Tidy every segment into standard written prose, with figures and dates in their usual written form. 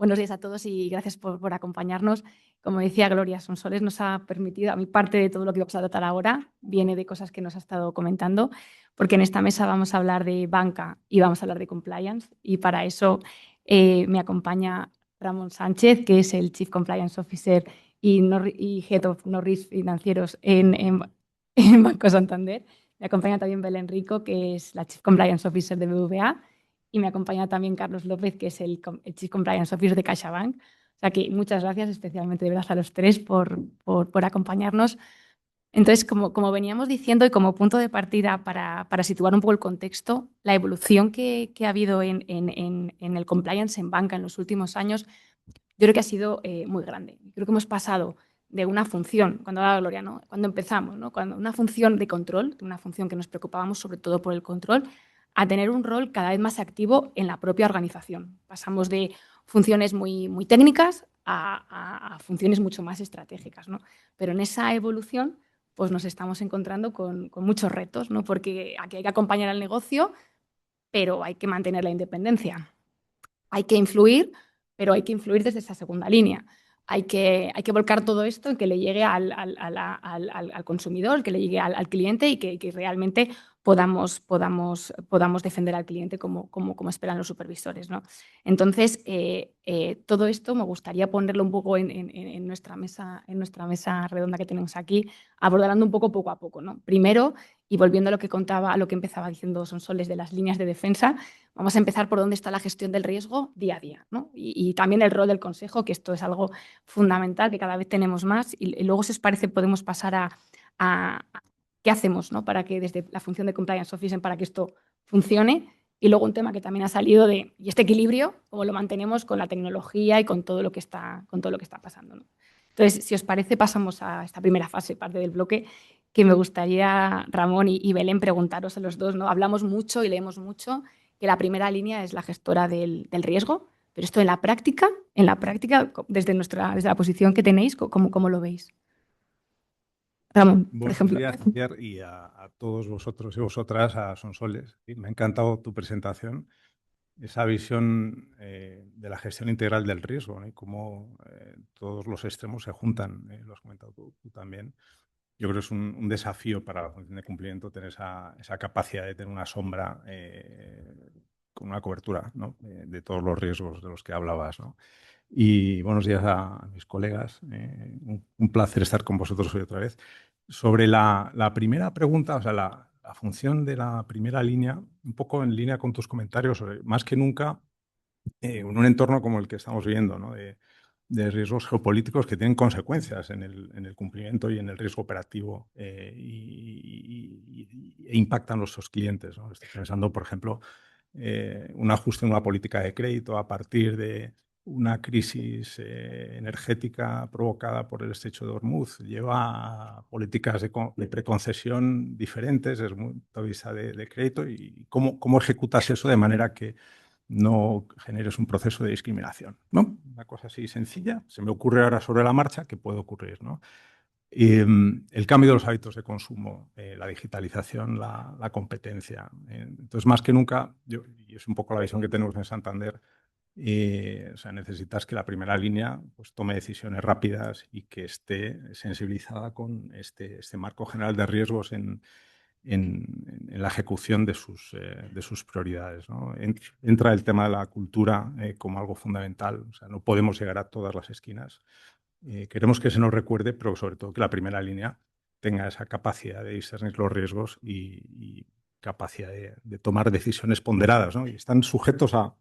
Buenos días a todos y gracias por acompañarnos. Como decía Gloria, Sonsoles nos ha permitido, a mí parte de todo lo que vamos a tratar ahora viene de cosas que nos ha estado comentando, porque en esta mesa vamos a hablar de banca y vamos a hablar de compliance, y para eso me acompaña Ramón Sánchez, que es el Chief Compliance Officer y Head of No Risk Financieros en Banco Santander. Me acompaña también Belén Rico, que es la Chief Compliance Officer de BBVA. Y me acompaña también Carlos López, que es el Chief Compliance Officer de CaixaBank. O sea que muchas gracias, especialmente de verdad a los tres por acompañarnos. Entonces, como veníamos diciendo y como punto de partida para situar un poco el contexto, la evolución que ha habido en el compliance en banca en los últimos años, yo creo que ha sido muy grande. Creo que hemos pasado de una función, cuando hablaba Gloria, ¿no? Cuando empezamos, ¿no? Cuando una función de control, una función que nos preocupábamos sobre todo por el control, a tener un rol cada vez más activo en la propia organización. Pasamos de funciones muy técnicas a funciones mucho más estratégicas, ¿no? Pero en esa evolución pues nos estamos encontrando con muchos retos, ¿no? Porque aquí hay que acompañar al negocio, pero hay que mantener la independencia. Hay que influir, pero hay que influir desde esa segunda línea. Hay que volcar todo esto en que le llegue al consumidor, que le llegue al cliente y que realmente podamos defender al cliente como esperan los supervisores, ¿no? Entonces, todo esto me gustaría ponerlo un poco en nuestra mesa redonda que tenemos aquí, abordando un poco a poco, ¿no? Primero, y volviendo a lo que empezaba diciendo Sonsoles de las líneas de defensa, vamos a empezar por dónde está la gestión del riesgo día a día, ¿no? Y también el rol del consejo, que esto es algo fundamental, que cada vez tenemos más. Y luego, si os parece, podemos pasar a qué hacemos, ¿no? Para que desde la función de Compliance Officer, para que esto funcione. Y luego un tema que también ha salido y este equilibrio, cómo lo mantenemos con la tecnología y con todo lo que está pasando, ¿no? Entonces, si os parece, pasamos a esta primera fase, parte del bloque, que me gustaría, Ramón y Belén, preguntaros a los dos, ¿no? Hablamos mucho y leemos mucho que la primera línea es la gestora del riesgo, pero esto en la práctica, desde la posición que tenéis, ¿cómo lo veis? Ramón, por Buenos ejemplo. días, Javier, y a todos vosotros y vosotras, a Sonsoles. Sí, me ha encantado tu presentación, esa visión de la gestión integral del riesgo, ¿no? Y cómo todos los extremos se juntan, lo has comentado tú también. Yo creo que es un desafío para la función de cumplimiento tener esa capacidad de tener una sombra con una cobertura, ¿no? De todos los riesgos de los que hablabas, ¿no? Y buenos días a mis colegas. Un placer estar con vosotros hoy otra vez. Sobre la primera pregunta, o sea, la función de la primera línea, un poco en línea con tus comentarios, más que nunca, en un entorno como el que estamos viviendo, ¿no? De riesgos geopolíticos que tienen consecuencias en el cumplimiento y en el riesgo operativo e impactan a nuestros clientes, ¿no? Estoy pensando, por ejemplo, un ajuste en una política de crédito a partir de una crisis energética provocada por el estrecho de Hormuz lleva a políticas de preconcesión diferentes desde un punto de vista de crédito y cómo ejecutas eso de manera que no generes un proceso de discriminación, ¿no? Una cosa así sencilla, se me ocurre ahora sobre la marcha que puede ocurrir, ¿no? El cambio de los hábitos de consumo, la digitalización, la competencia. Entonces, más que nunca, y es un poco la visión que tenemos en Santander, o sea, necesitas que la primera línea pues, tome decisiones rápidas y que esté sensibilizada con este marco general de riesgos en la ejecución de sus prioridades, ¿no? Entra el tema de la cultura como algo fundamental. O sea, no podemos llegar a todas las esquinas. Queremos que se nos recuerde, pero sobre todo que la primera línea tenga esa capacidad de discernir los riesgos y capacidad de tomar decisiones ponderadas, ¿no? Y están sujetos a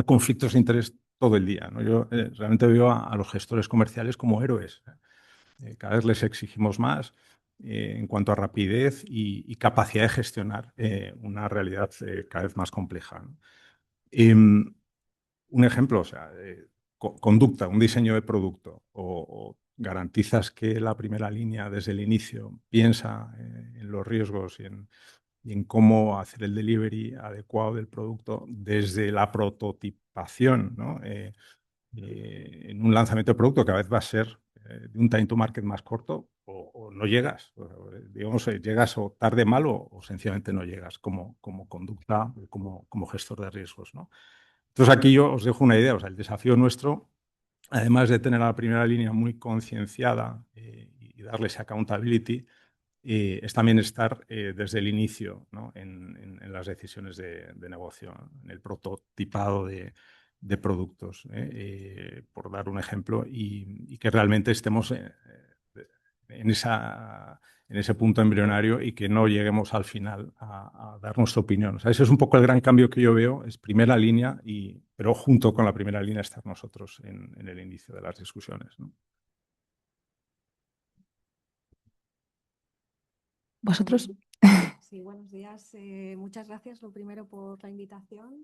conflictos de interés todo el día, ¿no? Yo realmente veo a los gestores comerciales como héroes. Cada vez les exigimos más en cuanto a rapidez y capacidad de gestionar una realidad cada vez más compleja, ¿no? Un ejemplo, o sea, conducta, un diseño de producto, o garantizas que la primera línea desde el inicio piensa en los riesgos y en cómo hacer el delivery adecuado del producto desde la prototipación, ¿no? En un lanzamiento de producto que a veces va a ser de un time to market más corto o no llegas, digamos, llegas o tarde mal o sencillamente no llegas como conducta, como gestor de riesgos, ¿no? Entonces, aquí yo os dejo una idea. O sea, el desafío nuestro, además de tener a la primera línea muy concienciada y darle esa accountability, es también estar desde el inicio, ¿no? en las decisiones de negocio, ¿no? En el prototipado de productos, por dar un ejemplo, y que realmente estemos en ese punto embrionario y que no lleguemos al final a dar nuestra opinión. O sea, ese es un poco el gran cambio que yo veo, es primera línea, pero junto con la primera línea estar nosotros en el inicio de las discusiones, ¿no? ¿Vosotros? Sí, buenos días. Muchas gracias, lo primero, por la invitación.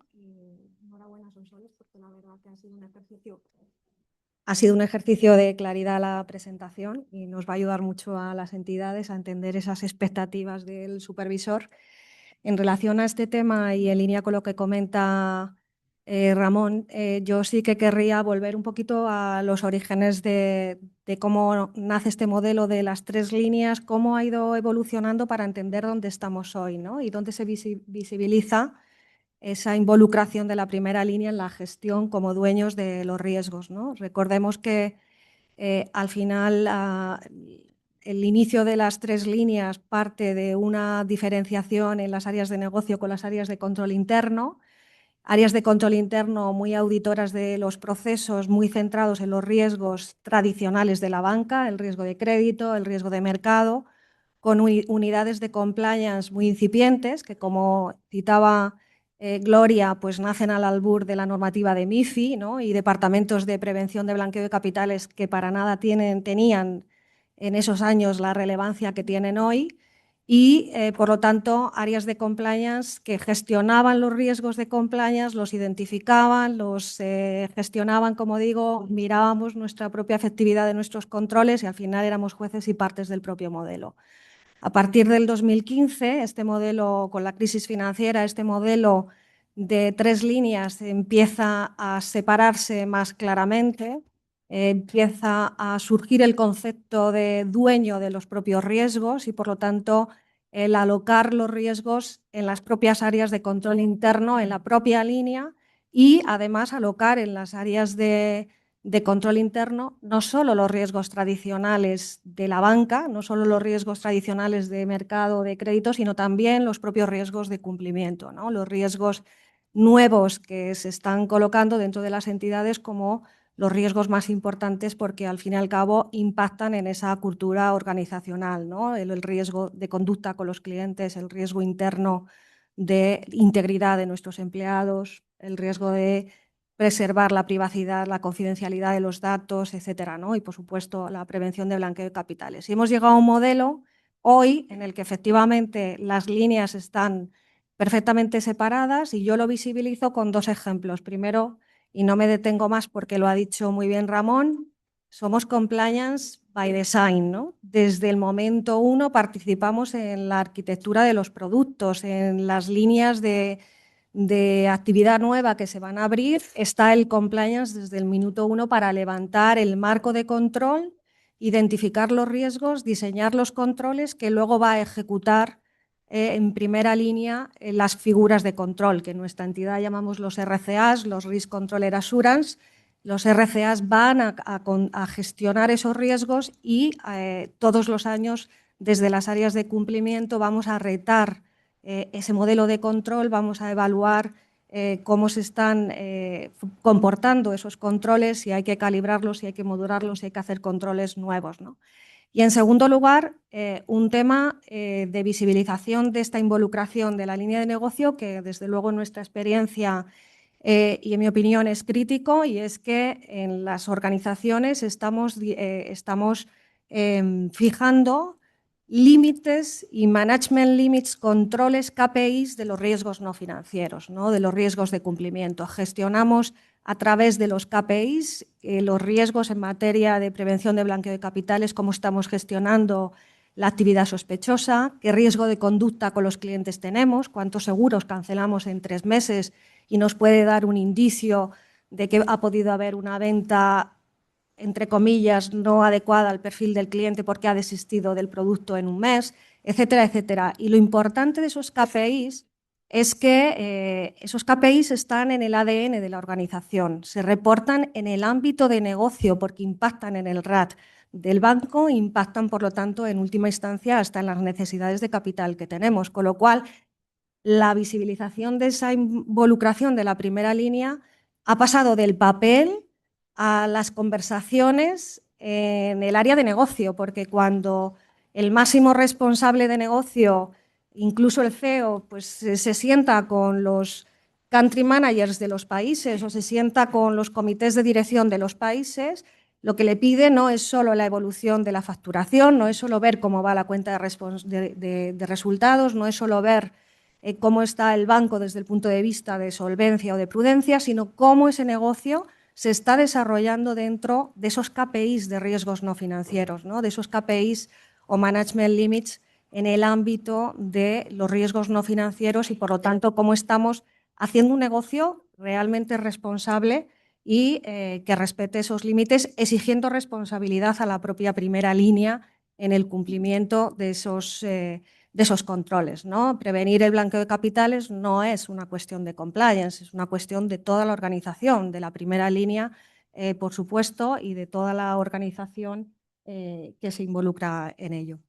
Enhorabuena, Sonsoles, porque la verdad que ha sido un ejercicio. Ha sido un ejercicio de claridad la presentación y nos va a ayudar mucho a las entidades a entender esas expectativas del supervisor. En relación a este tema y en línea con lo que comenta Ramón, yo sí que querría volver un poquito a los orígenes de cómo nace este modelo de las 3 líneas, cómo ha ido evolucionando para entender dónde estamos hoy, ¿no? Y dónde se visibiliza esa involucración de la primera línea en la gestión como dueños de los riesgos, ¿no? Recordemos que al final el inicio de las 3 líneas parte de una diferenciación en las áreas de negocio con las áreas de control interno, áreas de control interno muy auditoras de los procesos, muy centrados en los riesgos tradicionales de la banca, el riesgo de crédito, el riesgo de mercado, con unidades de compliance muy incipientes, que como citaba Gloria, pues nacen al albur de la normativa de MiFI, ¿no? Y departamentos de prevención de blanqueo de capitales que para nada tenían en esos años la relevancia que tienen hoy y, por lo tanto, áreas de compliance que gestionaban los riesgos de compliance, los identificaban, los gestionaban, como digo, mirábamos nuestra propia efectividad de nuestros controles y al final éramos jueces y partes del propio modelo. A partir del 2015, este modelo, con la crisis financiera, este modelo de 3 líneas empieza a separarse más claramente, empieza a surgir el concepto de dueño de los propios riesgos y, por lo tanto, el alocar los riesgos en las propias áreas de control interno, en la propia línea y, además, alocar en las áreas de control interno no solo los riesgos tradicionales de la banca, no solo los riesgos tradicionales de mercado de crédito, sino también los propios riesgos de cumplimiento, ¿no? Los riesgos nuevos que se están colocando dentro de las entidades como los riesgos más importantes porque al fin y al cabo impactan en esa cultura organizacional, ¿no? El riesgo de conducta con los clientes, el riesgo interno de integridad de nuestros empleados, el riesgo de preservar la privacidad, la confidencialidad de los datos, etcétera, ¿no? Y, por supuesto, la prevención de blanqueo de capitales. Y hemos llegado a un modelo hoy en el que efectivamente las líneas están perfectamente separadas y yo lo visibilizo con 2 ejemplos. Primero, y no me detengo más porque lo ha dicho muy bien Ramón, somos compliance by design, ¿no? Desde el momento 1 participamos en la arquitectura de los productos, en las líneas de actividad nueva que se van a abrir, está el compliance desde el minuto 1 para levantar el marco de control, identificar los riesgos, diseñar los controles que luego va a ejecutar en primera línea las figuras de control, que en nuestra entidad llamamos los RCAs, los Risk Controller Assurance. Los RCAs van a gestionar esos riesgos y todos los años, desde las áreas de cumplimiento, vamos a retar ese modelo de control, vamos a evaluar cómo se están comportando esos controles, si hay que calibrarlos, si hay que modularlos, si hay que hacer controles nuevos, ¿no? Y, en segundo lugar, un tema de visibilización de esta involucración de la línea de negocio que, desde luego, en nuestra experiencia y en mi opinión es crítico, y es que en las organizaciones estamos fijando límites y management limits, controles, KPIs de los riesgos no financieros, ¿no? De los riesgos de cumplimiento. Gestionamos a través de los KPIs los riesgos en materia de prevención de blanqueo de capitales, cómo estamos gestionando la actividad sospechosa, qué riesgo de conducta con los clientes tenemos, cuántos seguros cancelamos en 3 meses y nos puede dar un indicio de que ha podido haber una venta, entre comillas, no adecuada al perfil del cliente porque ha desistido del producto en un mes, etcétera, etcétera. Y lo importante de esos KPIs es que esos KPIs están en el ADN de la organización, se reportan en el ámbito de negocio porque impactan en el RAT del banco, impactan, por lo tanto, en última instancia, hasta en las necesidades de capital que tenemos, con lo cual la visibilización de esa involucración de la primera línea ha pasado del papel a las conversaciones en el área de negocio, porque cuando el máximo responsable de negocio, incluso el CEO, pues se sienta con los country managers de los países o se sienta con los comités de dirección de los países, lo que le pide no es solo la evolución de la facturación, no es solo ver cómo va la cuenta de resultados, no es solo ver cómo está el banco desde el punto de vista de solvencia o de prudencia, sino cómo ese negocio se está desarrollando dentro de esos KPIs de riesgos no financieros, ¿no? De esos KPIs o management limits en el ámbito de los riesgos no financieros y, por lo tanto, cómo estamos haciendo un negocio realmente responsable y que respete esos límites, exigiendo responsabilidad a la propia primera línea en el cumplimiento de esos controles, ¿no? Prevenir el blanqueo de capitales no es una cuestión de compliance, es una cuestión de toda la organización, de la primera línea, por supuesto, y de toda la organización que se involucra en ello.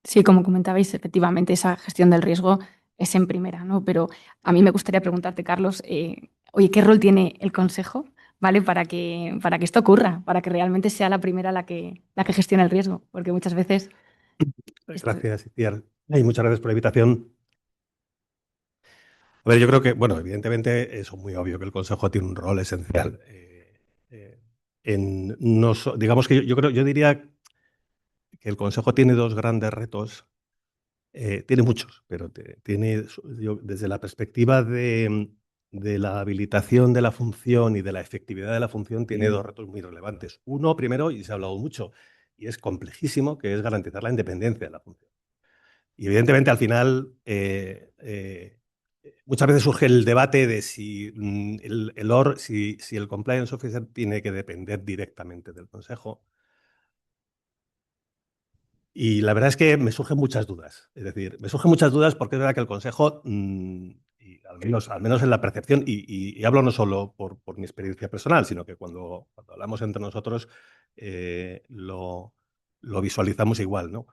Sí, como comentabais, efectivamente esa gestión del riesgo es en primera, ¿no? Pero a mí me gustaría preguntarte, Carlos, oye, ¿qué rol tiene el Consejo, ¿vale? Para que esto ocurra, para que realmente sea la primera la que gestione el riesgo, porque muchas veces... Gracias, Itziar. Y muchas gracias por la invitación. A ver, yo creo que, bueno, evidentemente es muy obvio que el Consejo tiene un rol esencial. Digamos que yo diría que el Consejo tiene dos grandes retos. Tiene muchos, pero desde la perspectiva de la habilitación de la función y de la efectividad de la función, tiene dos retos muy relevantes. Uno, primero, y se ha hablado mucho, y es complejísimo, que es garantizar la independencia de la función. Y evidentemente al final muchas veces surge el debate de si si el compliance officer tiene que depender directamente del Consejo. Y la verdad es que me surgen muchas dudas. Es decir, me surgen muchas dudas porque es verdad que el Consejo, y al menos en la percepción, y hablo no solo por mi experiencia personal, sino que cuando hablamos entre nosotros lo visualizamos igual, ¿no?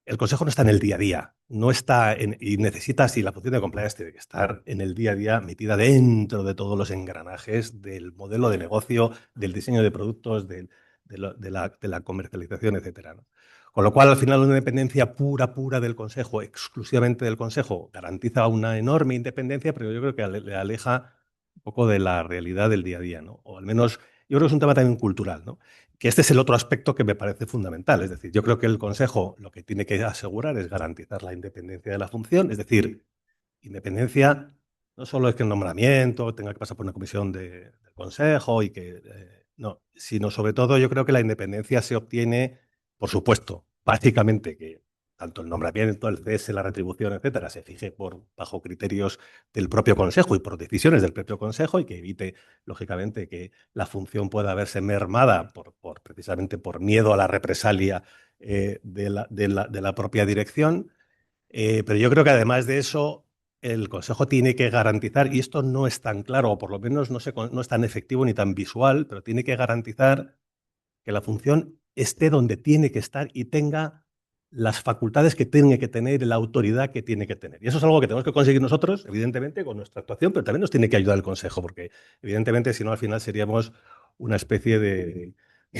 El Consejo no está en el día a día, no está y necesita, si la función de compliance tiene que estar en el día a día, metida dentro de todos los engranajes del modelo de negocio, del diseño de productos, de la comercialización, etcétera, ¿no? Con lo cual, al final, una independencia pura del Consejo, exclusivamente del Consejo, garantiza una enorme independencia, pero yo creo que le aleja un poco de la realidad del día a día, ¿no? O al menos, yo creo que es un tema también cultural, ¿no? Que este es el otro aspecto que me parece fundamental. Es decir, yo creo que el Consejo lo que tiene que asegurar es garantizar la independencia de la función, es decir, independencia no solo es que el nombramiento tenga que pasar por una comisión del Consejo y que no, sino sobre todo yo creo que la independencia se obtiene, por supuesto, básicamente que tanto el nombramiento, el cese, la retribución, etcétera, se fije bajo criterios del propio Consejo y por decisiones del propio Consejo y que evite, lógicamente, que la función pueda verse mermada precisamente por miedo a la represalia de la propia dirección. Pero yo creo que además de eso, el Consejo tiene que garantizar, y esto no es tan claro, o por lo menos no es tan efectivo ni tan visual, pero tiene que garantizar que la función esté donde tiene que estar y tenga las facultades que tiene que tener y la autoridad que tiene que tener. Y eso es algo que tenemos que conseguir nosotros, evidentemente, con nuestra actuación, pero también nos tiene que ayudar el Consejo, porque evidentemente si no, al final seríamos una especie de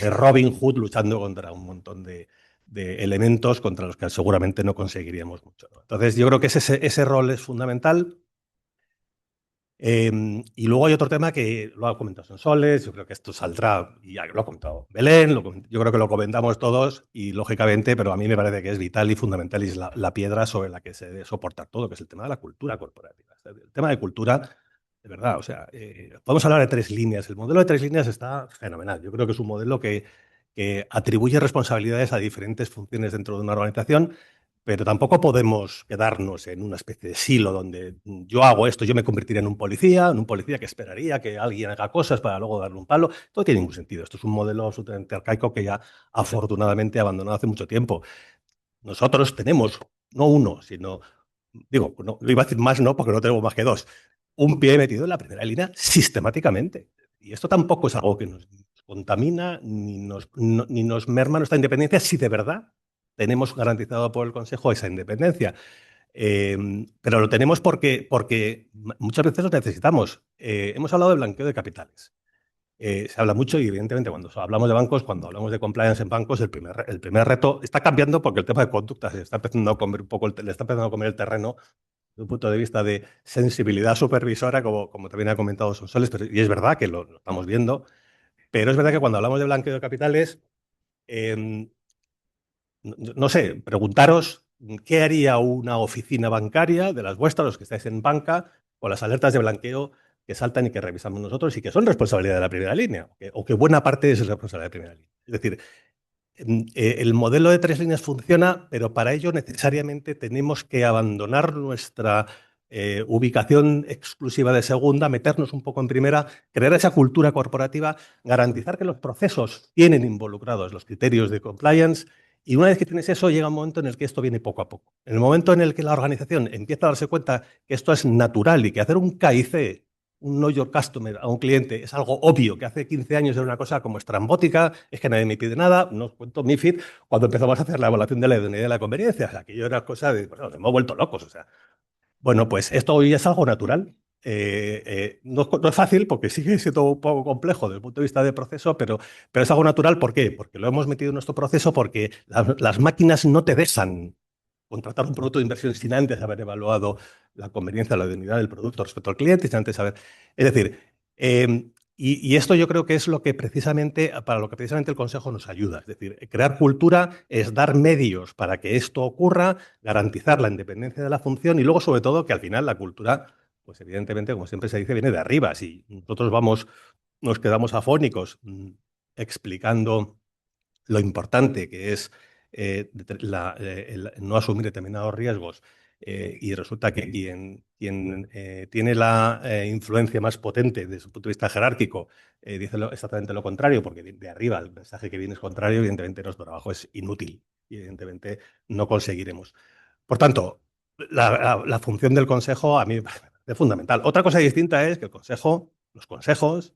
Robin Hood luchando contra un montón de elementos contra los que seguramente no conseguiríamos mucho, ¿no? Entonces, yo creo que ese rol es fundamental. Y luego hay otro tema que lo ha comentado Sonsoles, yo creo que esto saldrá, y ya lo ha comentado Belén, yo creo que lo comentamos todos, y lógicamente, pero a mí me parece que es vital y fundamental y es la piedra sobre la que se debe soportar todo, que es el tema de la cultura corporativa. El tema de cultura, de verdad, o sea, podemos hablar de tres líneas. El modelo de tres líneas está fenomenal. Yo creo que es un modelo que atribuye responsabilidades a diferentes funciones dentro de una organización, pero tampoco podemos quedarnos en una especie de silo donde yo hago esto, yo me convertiré en un policía que esperaría que alguien haga cosas para luego darle un palo. Esto no tiene ningún sentido. Esto es un modelo absolutamente arcaico que ya afortunadamente abandonado hace mucho tiempo. Nosotros tenemos, no uno, sino digo, no, lo iba a decir más no, porque no tenemos más que dos, un pie metido en la primera línea sistemáticamente. Y esto tampoco es algo que nos contamina ni nos merma nuestra independencia si de verdad tenemos garantizado por el Consejo esa independencia. Pero lo tenemos porque muchas veces lo necesitamos. Hemos hablado de blanqueo de capitales. Se habla mucho y evidentemente cuando hablamos de bancos, cuando hablamos de compliance en bancos, el primer reto está cambiando porque el tema de conducta se está empezando a comer un poco, le está empezando a comer el terreno desde un punto de vista de sensibilidad supervisora, como también ha comentado Sonsoles, y es verdad que lo estamos viendo, pero es verdad que cuando hablamos de blanqueo de capitales, no sé, preguntaros qué haría una oficina bancaria de las vuestras, los que estáis en banca, con las alertas de blanqueo que saltan y que revisamos nosotros y que son responsabilidad de la primera línea, o que buena parte es responsabilidad de la primera línea. Es decir, el modelo de 3 líneas funciona, pero para ello necesariamente tenemos que abandonar nuestra ubicación exclusiva de segunda, meternos un poco en primera, crear esa cultura corporativa, garantizar que los procesos tienen involucrados los criterios de compliance. Y una vez que tienes eso, llega un momento en el que esto viene poco a poco. En el momento en el que la organización empieza a darse cuenta que esto es natural y que hacer un KIC, un Know Your Customer a un cliente es algo obvio, que hace 15 años era una cosa como estrambótica, es que nadie me pide nada, no os cuento MiFID, cuando empezamos a hacer la evaluación de la idoneidad de la conveniencia, o sea, aquello era cosa de, bueno, nos hemos vuelto locos, o sea. Bueno, pues esto hoy es algo natural. No es fácil porque sigue siendo un poco complejo desde el punto de vista de proceso, pero es algo natural. ¿Por qué? Porque lo hemos metido en nuestro proceso, porque las máquinas no te dejan contratar un producto de inversión sin antes haber evaluado la conveniencia, la idoneidad del producto respecto al cliente, sin antes haber. Es decir, y esto yo creo que es lo que precisamente, para lo que precisamente el Consejo nos ayuda. Es decir, crear cultura es dar medios para que esto ocurra, garantizar la independencia de la función y luego, sobre todo, que al final la cultura, pues evidentemente, como siempre se dice, viene de arriba. Si nosotros nos quedamos afónicos explicando lo importante que es no asumir determinados riesgos y resulta que quien tiene la influencia más potente desde su punto de vista jerárquico dice exactamente lo contrario, porque de arriba el mensaje que viene es contrario, evidentemente nuestro trabajo es inútil y evidentemente no conseguiremos. Por tanto, la función del Consejo a mí me parece fundamental. Otra cosa distinta es que los consejos,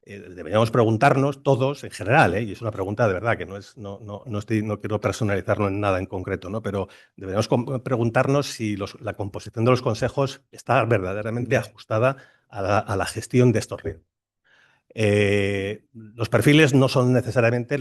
deberíamos preguntarnos todos en general, y es una pregunta de verdad que no quiero personalizarlo en nada en concreto, ¿no? Pero deberíamos preguntarnos si la composición de los consejos está verdaderamente ajustada a la gestión de estos riesgos. Los perfiles no son necesariamente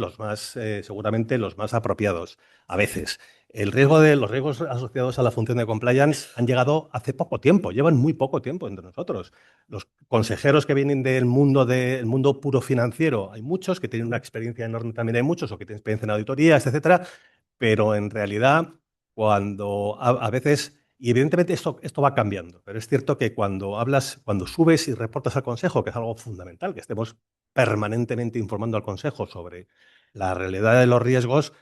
seguramente los más apropiados a veces. Los riesgos asociados a la función de compliance han llegado hace poco tiempo, llevan muy poco tiempo entre nosotros. Los consejeros que vienen del mundo puro financiero, hay muchos que tienen una experiencia enorme, también hay muchos, o que tienen experiencia en auditorías, etcétera, pero en realidad cuando a veces. Y evidentemente esto va cambiando, pero es cierto que cuando subes y reportas al Consejo, que es algo fundamental, que estemos permanentemente informando al Consejo sobre la realidad de los riesgos,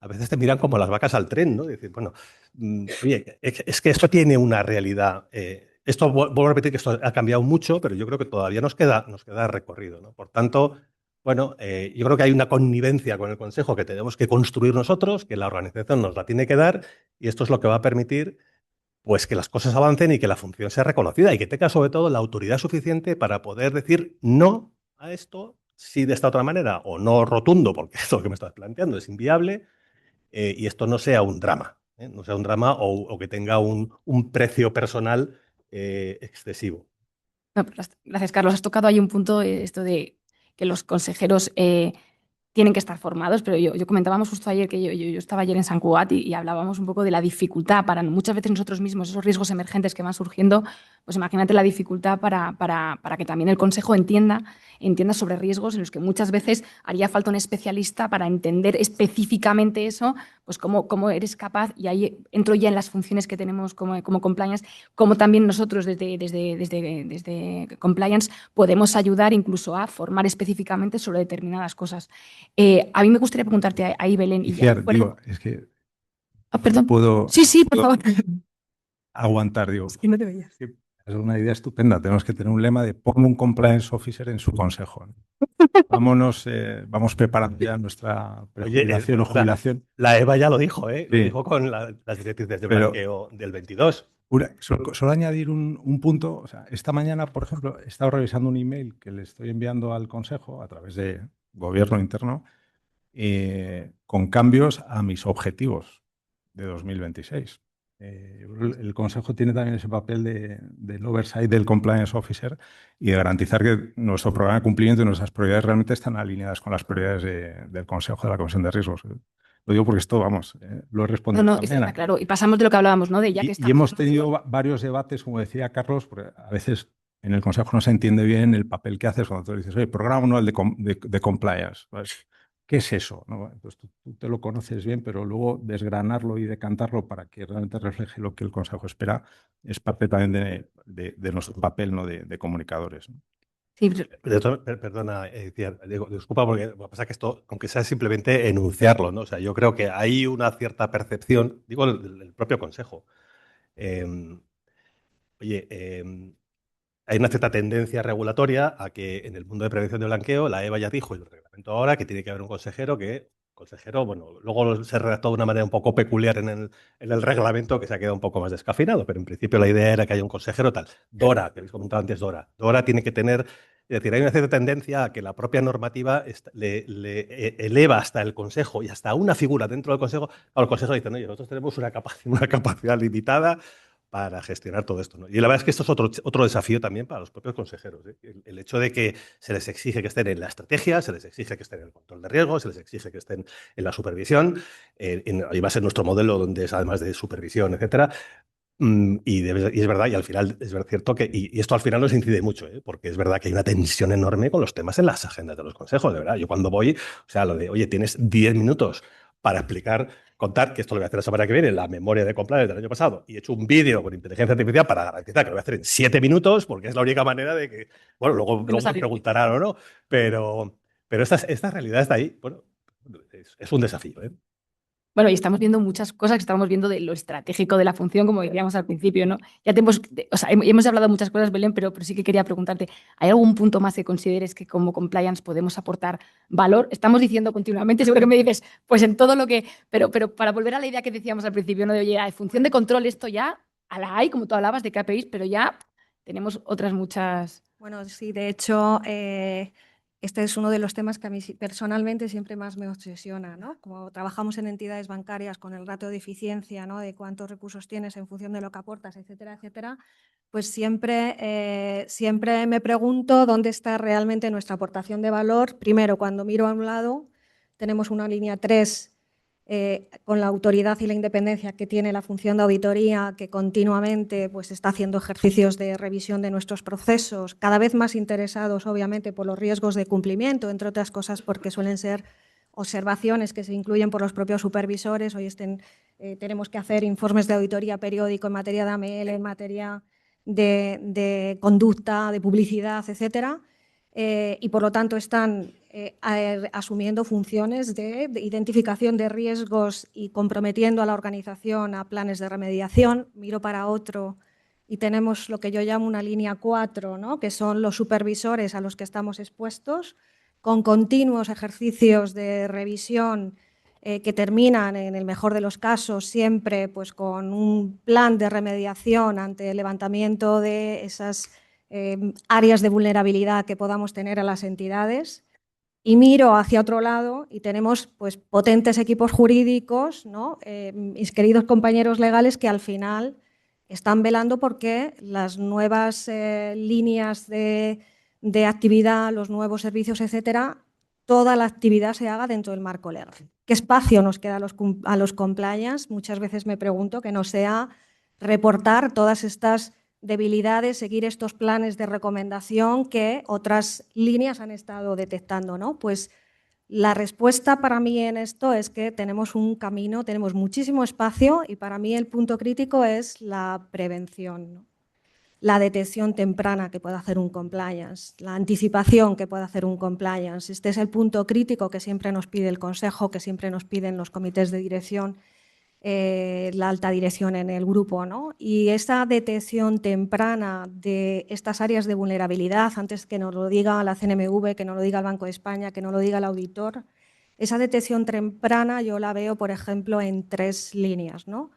a veces te miran como las vacas al tren, ¿no? Y decir, bueno, oye, es que esto tiene una realidad. Vuelvo a repetir que esto ha cambiado mucho, pero yo creo que todavía nos queda recorrido, ¿no? Por tanto, bueno, yo creo que hay una connivencia con el Consejo que tenemos que construir nosotros, que la organización nos la tiene que dar, y esto es lo que va a permitir pues que las cosas avancen y que la función sea reconocida y que tenga sobre todo la autoridad suficiente para poder decir no a esto, sí de esta otra manera, o no rotundo, porque esto que me estás planteando es inviable, y esto no sea un drama, no sea un drama o que tenga un precio personal excesivo. No, gracias, Carlos. Has tocado ahí un punto, esto de que los consejeros tienen que estar formados, pero yo comentábamos justo ayer que yo estaba ayer en San Cugat y hablábamos un poco de la dificultad para muchas veces nosotros mismos, esos riesgos emergentes que van surgiendo, pues imagínate la dificultad para que también el Consejo entienda sobre riesgos en los que muchas veces haría falta un especialista para entender específicamente eso, pues cómo eres capaz, y ahí entro ya en las funciones que tenemos como compliance, cómo también nosotros desde compliance podemos ayudar incluso a formar específicamente sobre determinadas cosas. A mí me gustaría preguntarte ahí, Belén. Digo, es que perdón. puedo Sí, por favor. aguantar, digo. Es que no te veías. Es una idea estupenda. Tenemos que tener un lema de pon un compliance officer en su consejo, ¿no? vamos preparando ya nuestra Oye, prejubilación o jubilación. La EVA ya lo dijo, ¿eh? Lo Sí. dijo con las directrices de Pero- blanqueo del 22. Solo añadir un punto. O sea, esta mañana, por ejemplo, he estado revisando un email que le estoy enviando al Consejo a través de Gobierno Interno con cambios a mis objetivos de 2026. El Consejo tiene también ese papel del oversight del compliance officer y de garantizar que nuestro programa de cumplimiento y nuestras prioridades realmente están alineadas con las prioridades del Consejo, de la Comisión de Riesgos. Lo digo porque esto, vamos, lo he No, respondido no, esta está mañana. claro. Y pasamos de lo que hablábamos, ¿no? De ya que Y estamos. hemos tenido varios debates, como decía Carlos, porque a veces en el Consejo no se entiende bien el papel que haces cuando tú dices, oye, programa anual de compliance. Pues, ¿qué es eso? ¿No? Entonces tú te lo conoces bien, pero luego desgranarlo y decantarlo para que realmente refleje lo que el Consejo espera es parte también de nuestro papel, ¿no? de comunicadores, ¿no? Sí, Perdona, Diego, disculpa, porque lo que pasa es que esto, aunque sea simplemente enunciarlo, ¿no? O sea, yo creo que hay una cierta percepción, digo, el propio Consejo. Oye, hay una cierta tendencia regulatoria a que en el mundo de prevención de blanqueo, la EVA ya dijo, y el reglamento ahora, que tiene que haber un consejero bueno, luego se redactó de una manera un poco peculiar en el reglamento que se ha quedado un poco más descafeinado, pero en principio la idea era que haya un consejero tal. Dora, que habéis comentado antes, Dora tiene que tener, es decir, hay una cierta tendencia a que la propia normativa le eleva hasta el consejo y hasta una figura dentro del consejo. Al consejo dice, no, oye, nosotros tenemos una capacidad limitada para gestionar todo esto, ¿no? Y la verdad es que esto es otro desafío también para los propios consejeros, ¿eh? El hecho de que se les exige que estén en la estrategia, se les exige que estén en el control de riesgos, se les exige que estén en la supervisión, y va a ser nuestro modelo donde es además de supervisión, etcétera. Y es verdad, y al final es cierto que, y esto al final nos incide mucho, ¿eh? Porque es verdad que hay una tensión enorme con los temas en las agendas de los consejos, de verdad. Yo cuando voy, o sea, lo de, oye, tienes 10 minutos para contar, que esto lo voy a hacer la semana que viene, la memoria de compliance del año pasado, y he hecho un vídeo con inteligencia artificial para garantizar que lo voy a hacer en 7 minutos, porque es la única manera de que, bueno, luego me preguntarán o no, pero esta realidad está ahí. Bueno, es un desafío, ¿eh? bueno, y estamos viendo muchas cosas que estamos viendo de lo estratégico de la función, como decíamos al principio, ¿no? Ya o sea, hemos hablado de muchas cosas, Belén, pero sí que quería preguntarte, ¿hay algún punto más que consideres que como compliance podemos aportar valor? Estamos diciendo continuamente, seguro que me dices, pues en todo lo que... Pero para volver a la idea que decíamos al principio, ¿no? De, oye, en función de control, esto ya a la hay, como tú hablabas, de KPIs, pero ya tenemos otras muchas... Bueno, sí, de hecho, este es uno de los temas que a mí personalmente siempre más me obsesiona, ¿no? Como trabajamos en entidades bancarias con el ratio de eficiencia, ¿no? De cuántos recursos tienes en función de lo que aportas, etcétera, etcétera, pues siempre me pregunto dónde está realmente nuestra aportación de valor. Primero, cuando miro a un lado, tenemos una línea 3 con la autoridad y la independencia que tiene la función de auditoría, que continuamente pues, está haciendo ejercicios de revisión de nuestros procesos, cada vez más interesados, obviamente, por los riesgos de cumplimiento, entre otras cosas porque suelen ser observaciones que se incluyen por los propios supervisores. Hoy tenemos que hacer informes de auditoría periódico en materia de AML, en materia de conducta, de publicidad, etcétera. Y por lo tanto están asumiendo funciones de identificación de riesgos y comprometiendo a la organización a planes de remediación. Miro para otro y tenemos lo que yo llamo una línea 4, ¿no? Que son los supervisores a los que estamos expuestos, con continuos ejercicios de revisión que terminan, en el mejor de los casos, siempre pues, con un plan de remediación ante el levantamiento de esas áreas de vulnerabilidad que podamos tener a las entidades. Y miro hacia otro lado y tenemos pues, potentes equipos jurídicos, ¿no? Mis queridos compañeros legales que al final están velando porque las nuevas líneas de actividad, los nuevos servicios, etcétera, toda la actividad se haga dentro del marco legal. ¿Qué espacio nos queda a los compliance? Muchas veces me pregunto que no sea reportar todas estas debilidades, seguir estos planes de recomendación que otras líneas han estado detectando, ¿no? Pues la respuesta para mí en esto es que tenemos un camino, tenemos muchísimo espacio y para mí el punto crítico es la prevención, ¿no? La detección temprana que puede hacer un compliance, la anticipación que puede hacer un compliance. Este es el punto crítico que siempre nos pide el Consejo, que siempre nos piden los comités de dirección la alta dirección en el grupo, ¿no? Y esa detección temprana de estas áreas de vulnerabilidad, antes que nos lo diga la CNMV, que nos lo diga el Banco de España, que nos lo diga el auditor, esa detección temprana yo la veo, por ejemplo, en 3 líneas, ¿no?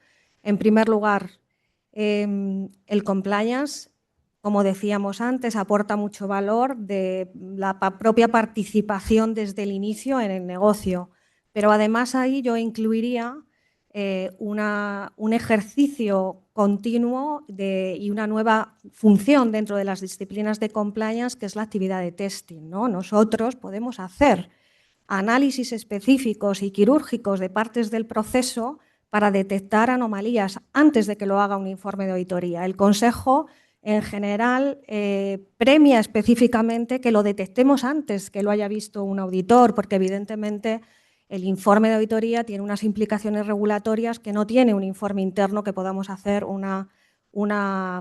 En primer lugar, el compliance, como decíamos antes, aporta mucho valor de la propia participación desde el inicio en el negocio, pero además ahí yo incluiría un ejercicio continuo y una nueva función dentro de las disciplinas de compliance, que es la actividad de testing, ¿no? Nosotros podemos hacer análisis específicos y quirúrgicos de partes del proceso para detectar anomalías antes de que lo haga un informe de auditoría. El Consejo, en general, premia específicamente que lo detectemos antes que lo haya visto un auditor, porque evidentemente el informe de auditoría tiene unas implicaciones regulatorias que no tiene un informe interno que podamos hacer una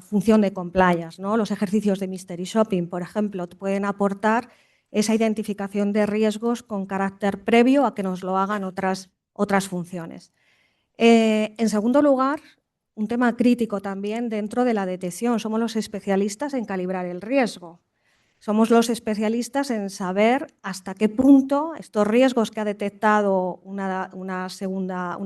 función de compliance, ¿no? Los ejercicios de mystery shopping, por ejemplo, pueden aportar esa identificación de riesgos con carácter previo a que nos lo hagan otras funciones. En segundo lugar, un tema crítico también dentro de la detección. Somos los especialistas en calibrar el riesgo. Somos los especialistas en saber hasta qué punto estos riesgos que ha detectado una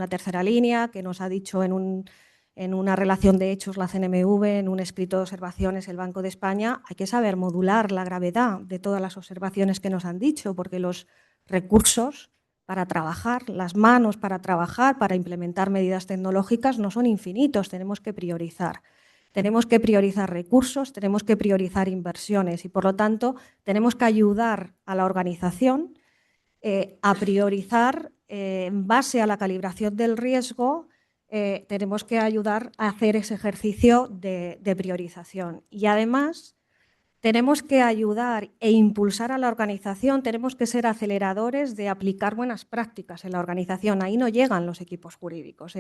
tercera línea, que nos ha dicho en una relación de hechos la CNMV, en un escrito de observaciones el Banco de España, hay que saber modular la gravedad de todas las observaciones que nos han dicho, porque los recursos para trabajar, las manos para trabajar, para implementar medidas tecnológicas no son infinitos, tenemos que priorizar. Tenemos que priorizar recursos, tenemos que priorizar inversiones y, por lo tanto, tenemos que ayudar a la organización a priorizar en base a la calibración del riesgo. Tenemos que ayudar a hacer ese ejercicio de priorización. Y, además, tenemos que ayudar e impulsar a la organización, tenemos que ser aceleradores de aplicar buenas prácticas en la organización. Ahí no llegan los equipos jurídicos.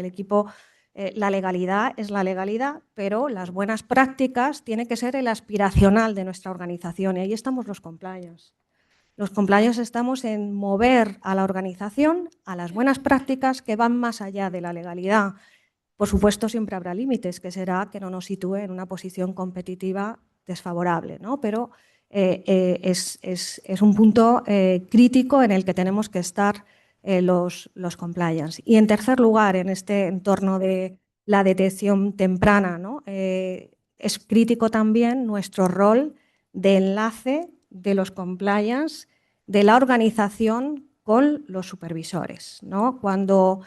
La legalidad es la legalidad, pero las buenas prácticas tienen que ser el aspiracional de nuestra organización y ahí estamos los compliance. Los compliance estamos en mover a la organización a las buenas prácticas que van más allá de la legalidad. Por supuesto, siempre habrá límites, que será que no nos sitúe en una posición competitiva desfavorable, ¿no? Pero es un punto crítico en el que tenemos que estar los compliance. Y, en tercer lugar, en este entorno de la detección temprana, ¿no? Es crítico también nuestro rol de enlace de los compliance de la organización con los supervisores, ¿no? Cuando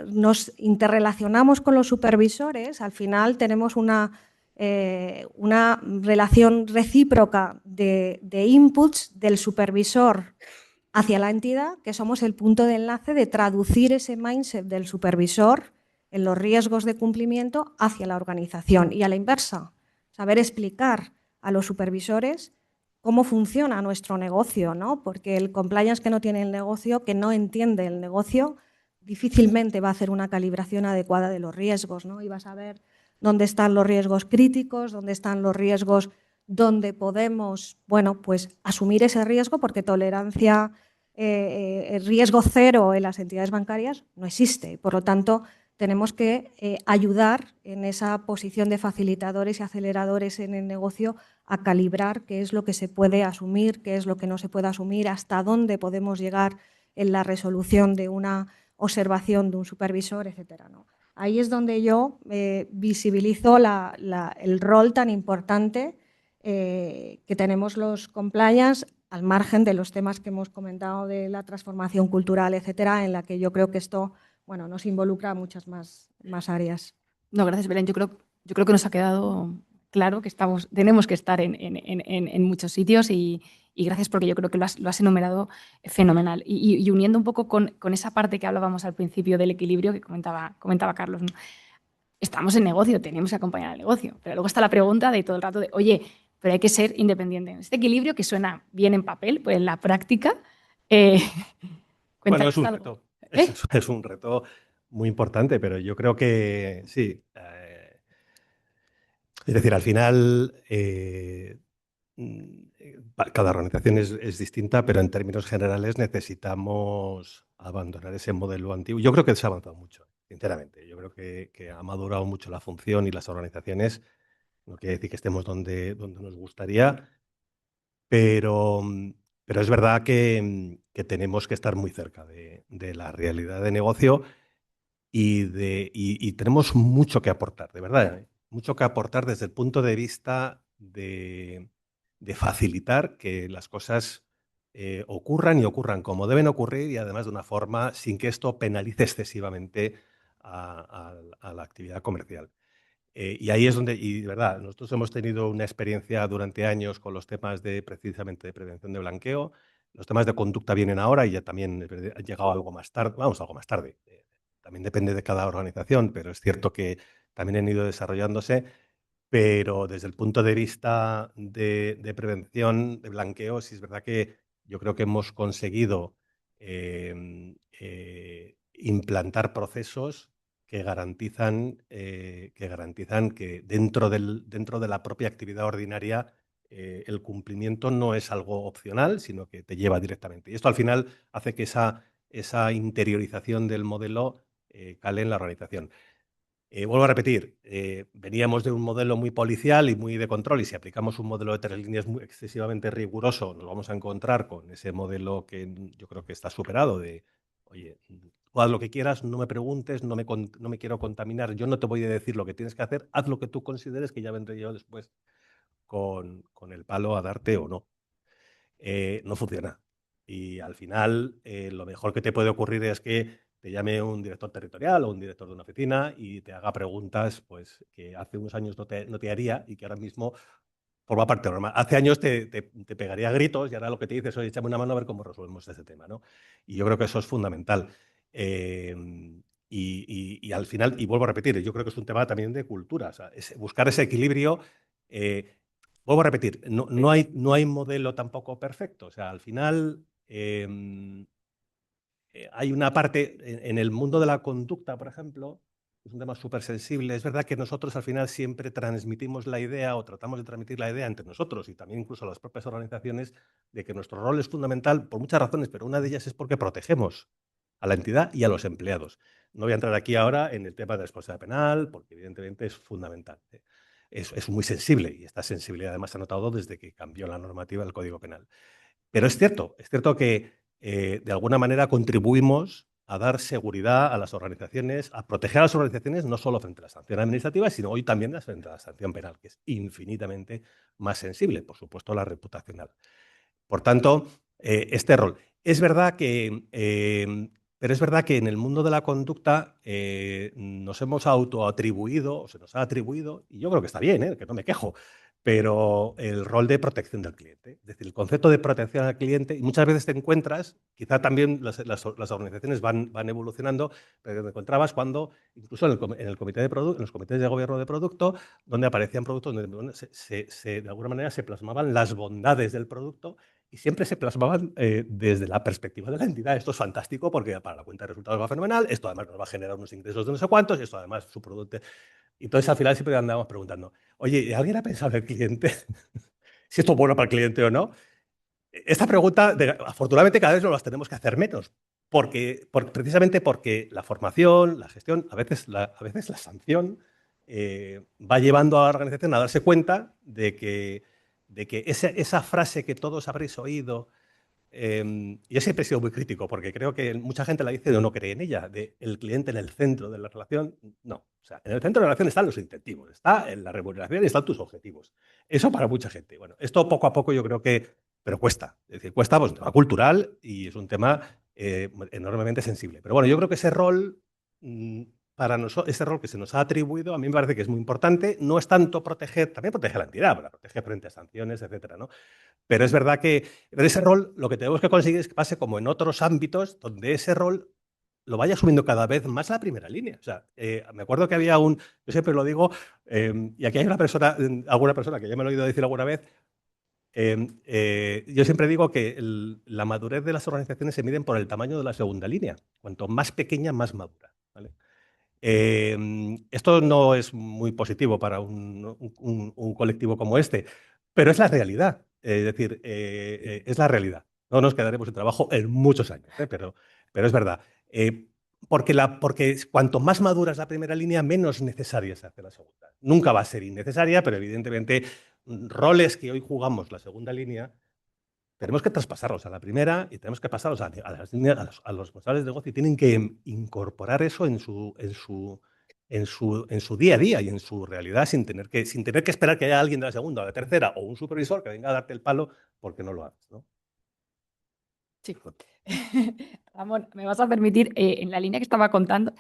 nos interrelacionamos con los supervisores, al final tenemos una relación recíproca de inputs del supervisor hacia la entidad, que somos el punto de enlace de traducir ese mindset del supervisor en los riesgos de cumplimiento hacia la organización. Y a la inversa, saber explicar a los supervisores cómo funciona nuestro negocio, ¿no? Porque el compliance que no tiene el negocio, que no entiende el negocio, difícilmente va a hacer una calibración adecuada de los riesgos, ¿no? Y va a saber dónde están los riesgos críticos, dónde están los riesgos donde podemos, bueno, pues asumir ese riesgo, porque tolerancia, riesgo cero en las entidades bancarias no existe. Por lo tanto, tenemos que ayudar en esa posición de facilitadores y aceleradores en el negocio a calibrar qué es lo que se puede asumir, qué es lo que no se puede asumir, hasta dónde podemos llegar en la resolución de una observación de un supervisor, etcétera, ¿no? Ahí es donde yo visibilizo el rol tan importante que tenemos los compliance, al margen de los temas que hemos comentado de la transformación cultural, etcétera, en la que yo creo que esto, bueno, nos involucra a muchas más áreas. No, gracias, Belén. Yo creo que nos ha quedado claro que tenemos que estar en muchos sitios y gracias, porque yo creo que lo has enumerado fenomenal. Y uniendo un poco con esa parte que hablábamos al principio del equilibrio que comentaba Carlos, ¿no? Estamos en negocio, tenemos que acompañar al negocio, pero luego está la pregunta de todo el rato de, oye, pero hay que ser independiente. Este equilibrio que suena bien en papel, pues en la práctica… Bueno, es un algo. reto. Es un reto muy importante, pero yo creo que sí. Es decir, al final cada organización es distinta, pero en términos generales necesitamos abandonar ese modelo antiguo. Yo creo que se ha avanzado mucho, sinceramente. Yo creo que ha madurado mucho la función y las organizaciones. No quiere decir que estemos donde nos gustaría, pero, pero es verdad que tenemos que estar muy cerca de la realidad de negocio y tenemos mucho que aportar, de verdad, ¿eh? Mucho que aportar desde el punto de vista de facilitar que las cosas ocurran y ocurran como deben ocurrir y además de una forma sin que esto penalice excesivamente a la actividad comercial. Y ahí es donde, y de verdad, nosotros hemos tenido una experiencia durante años con los temas de precisamente de prevención de blanqueo. Los temas de conducta vienen ahora y ya también han llegado algo más tarde, vamos, algo más tarde. También depende de cada organización, pero es cierto que también han ido desarrollándose. Pero desde el punto de vista de prevención de blanqueo, sí es verdad que yo creo que hemos conseguido implantar procesos que garantizan que dentro de la propia actividad ordinaria el cumplimiento no es algo opcional, sino que te lleva directamente. Y esto al final hace que esa interiorización del modelo cale en la organización. Vuelvo a repetir, veníamos de un modelo muy policial y muy de control, y si aplicamos un modelo de 3 líneas muy excesivamente riguroso, nos vamos a encontrar con ese modelo que yo creo que está superado de, oye, tú haz lo que quieras, no me preguntes, no me quiero contaminar, yo no te voy a decir lo que tienes que hacer, haz lo que tú consideres, que ya vendré yo después con el palo a darte o no. No funciona. Y al final, lo mejor que te puede ocurrir es que te llame un director territorial o un director de una oficina y te haga preguntas pues, que hace unos años no te haría y que ahora mismo forma parte normal. Hace años te pegaría gritos y ahora lo que te dices es, oye, échame una mano a ver cómo resolvemos ese tema, ¿no? Y yo creo que eso es fundamental. Y al final, y vuelvo a repetir, yo creo que es un tema también de cultura, o sea, buscar ese equilibrio. Vuelvo a repetir, no hay modelo tampoco perfecto. O sea, al final hay una parte en el mundo de la conducta, por ejemplo, es un tema súper sensible. Es verdad que nosotros al final siempre transmitimos la idea o tratamos de transmitir la idea entre nosotros y también incluso a las propias organizaciones de que nuestro rol es fundamental por muchas razones, pero una de ellas es porque protegemos a la entidad y a los empleados. No voy a entrar aquí ahora en el tema de la responsabilidad penal, porque evidentemente es fundamental. Es muy sensible y esta sensibilidad además se ha notado desde que cambió la normativa del Código Penal. Pero es cierto que de alguna manera contribuimos a dar seguridad a las organizaciones, a proteger a las organizaciones no solo frente a la sanción administrativa, sino hoy también frente a la sanción penal, que es infinitamente más sensible, por supuesto, la reputacional. Por tanto, este rol. Es verdad pero es verdad que en el mundo de la conducta nos hemos autoatribuido, o se nos ha atribuido, y yo creo que está bien, que no me quejo, pero el rol de protección del cliente. Es decir, el concepto de protección al cliente, y muchas veces te encuentras, quizá también las organizaciones van evolucionando, pero te encontrabas cuando, incluso en el comité en los comités de gobierno de producto, donde aparecían productos donde de alguna manera se plasmaban las bondades del producto y siempre se plasmaban desde la perspectiva de la entidad. Esto es fantástico porque para la cuenta de resultados va fenomenal, esto además nos va a generar unos ingresos de no sé cuántos, y esto además su producto. Y entonces al final siempre andábamos preguntando, oye, ¿alguien ha pensado en el cliente? Si esto es bueno para el cliente o no. Esta pregunta, afortunadamente, cada vez nos las tenemos que hacer menos, precisamente porque la formación, la gestión, a veces la sanción va llevando a la organización a darse cuenta de que esa frase que todos habréis oído, yo siempre he sido muy crítico porque creo que mucha gente la dice o no cree en ella, de el cliente en el centro de la relación. No, o sea, en el centro de la relación están los incentivos, está en la remuneración y están tus objetivos. Eso para mucha gente. Bueno, esto poco a poco yo creo que, pero cuesta. Es decir, cuesta, pues, un tema cultural y es un tema enormemente sensible. Pero bueno, yo creo que ese rol, para nosotros, ese rol que se nos ha atribuido, a mí me parece que es muy importante. No es tanto proteger, también protege a la entidad, la protege frente a sanciones, etcétera, ¿no? Pero es verdad que en ese rol lo que tenemos que conseguir es que pase como en otros ámbitos donde ese rol lo vaya asumiendo cada vez más la primera línea. O sea, me acuerdo que había yo siempre lo digo, y aquí hay alguna persona que ya me lo he oído decir alguna vez, yo siempre digo que la madurez de las organizaciones se miden por el tamaño de la segunda línea. Cuanto más pequeña, más madura. ¿Vale? Esto no es muy positivo para un colectivo como este, pero es la realidad. Es decir, es la realidad. No nos quedaremos sin trabajo en muchos años, pero pero es verdad. Porque cuanto más madura es la primera línea, menos necesaria se hace la segunda. Nunca va a ser innecesaria, pero evidentemente roles que hoy jugamos la segunda línea, tenemos que traspasarlos a la primera y tenemos que pasarlos a los responsables de negocio y tienen que incorporar eso en su día a día y en su realidad sin tener que esperar que haya alguien de la segunda o de la tercera o un supervisor que venga a darte el palo porque no lo haces, ¿no? Sí. Ramón, me vas a permitir, en la línea que estaba contando,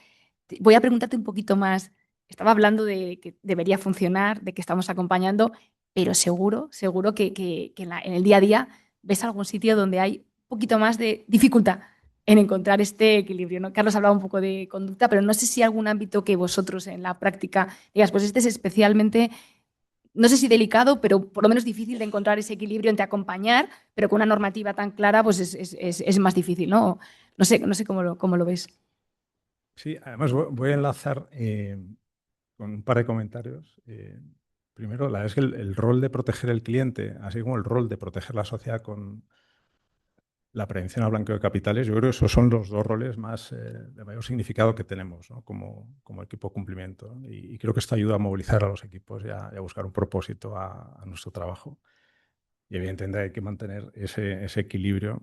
voy a preguntarte un poquito más. Estaba hablando de que debería funcionar, de que estamos acompañando, pero seguro que en el día a día ves algún sitio donde hay un poquito más de dificultad en encontrar este equilibrio, ¿no? Carlos hablaba un poco de conducta, pero no sé si hay algún ámbito que vosotros en la práctica digas, pues este es especialmente, no sé si delicado, pero por lo menos difícil de encontrar ese equilibrio entre acompañar, pero con una normativa tan clara, pues es más difícil, ¿no? No sé cómo lo ves. Sí, además voy a enlazar con un par de comentarios. Primero, la verdad es que el rol de proteger el cliente, así como el rol de proteger la sociedad con la prevención al blanqueo de capitales, yo creo que esos son los dos roles más de mayor significado que tenemos, ¿no? como equipo de cumplimiento. Y creo que esto ayuda a movilizar a los equipos y a buscar un propósito a nuestro trabajo. Y evidentemente hay que mantener ese equilibrio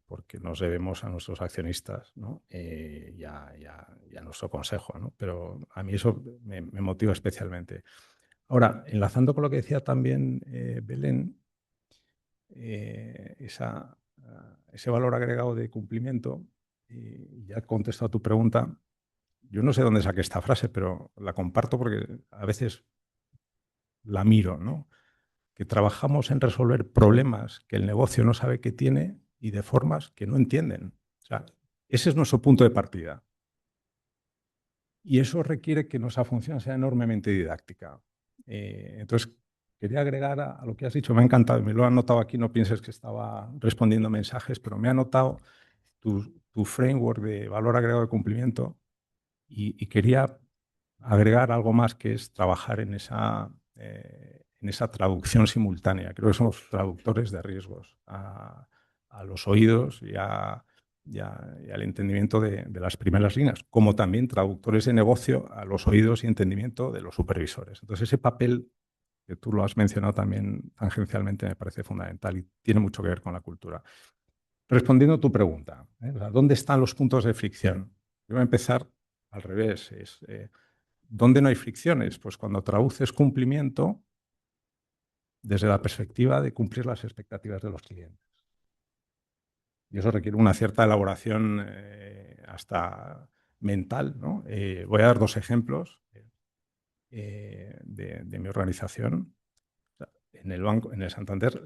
porque nos debemos a nuestros accionistas, ¿no? y a nuestro consejo, ¿no? Pero a mí eso me motiva especialmente. Ahora, enlazando con lo que decía también Belén, ese valor agregado de cumplimiento, y ya he contestado a tu pregunta, yo no sé dónde saqué esta frase, pero la comparto porque a veces la miro, ¿no? Que trabajamos en resolver problemas que el negocio no sabe que tiene y de formas que no entienden. O sea, ese es nuestro punto de partida. Y eso requiere que nuestra función sea enormemente didáctica. Entonces, quería agregar a lo que has dicho, me ha encantado, me lo he anotado aquí, no pienses que estaba respondiendo mensajes, pero me ha anotado tu framework de valor agregado de cumplimiento y quería agregar algo más que es trabajar en esa traducción simultánea. Creo que somos traductores de riesgos a los oídos y al entendimiento de las primeras líneas, como también traductores de negocio a los oídos y entendimiento de los supervisores. Entonces, ese papel que tú lo has mencionado también tangencialmente me parece fundamental y tiene mucho que ver con la cultura. Respondiendo a tu pregunta, o sea, ¿dónde están los puntos de fricción? Yo voy a empezar al revés. ¿Dónde no hay fricciones? Pues cuando traduces cumplimiento desde la perspectiva de cumplir las expectativas de los clientes. Y eso requiere una cierta elaboración hasta mental, ¿no? Voy a dar dos ejemplos de mi organización. En el banco, en el Santander,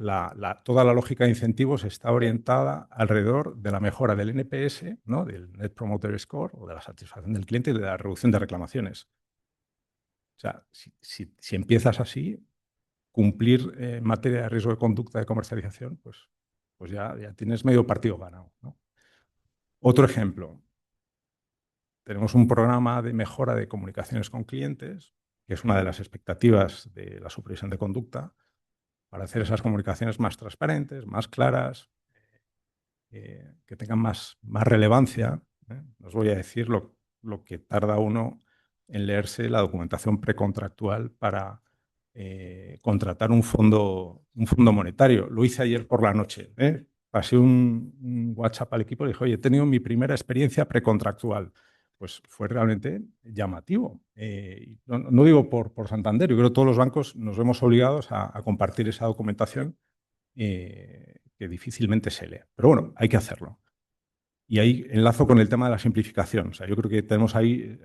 toda la lógica de incentivos está orientada alrededor de la mejora del NPS, ¿no? Del Net Promoter Score, o de la satisfacción del cliente y de la reducción de reclamaciones. O sea, si empiezas así, cumplir en materia de riesgo de conducta de comercialización, pues ya tienes medio partido ganado, ¿no? Otro ejemplo, tenemos un programa de mejora de comunicaciones con clientes, que es una de las expectativas de la supervisión de conducta, para hacer esas comunicaciones más transparentes, más claras, que tengan más relevancia. No os voy a decir lo que tarda uno en leerse la documentación precontractual para contratar un fondo monetario. Lo hice ayer por la noche. Pasé un WhatsApp al equipo y dije, oye, he tenido mi primera experiencia precontractual. Pues fue realmente llamativo. No digo por Santander, yo creo que todos los bancos nos vemos obligados a compartir esa documentación que difícilmente se lee. Pero bueno, hay que hacerlo. Y ahí enlazo con el tema de la simplificación. O sea, yo creo que tenemos ahí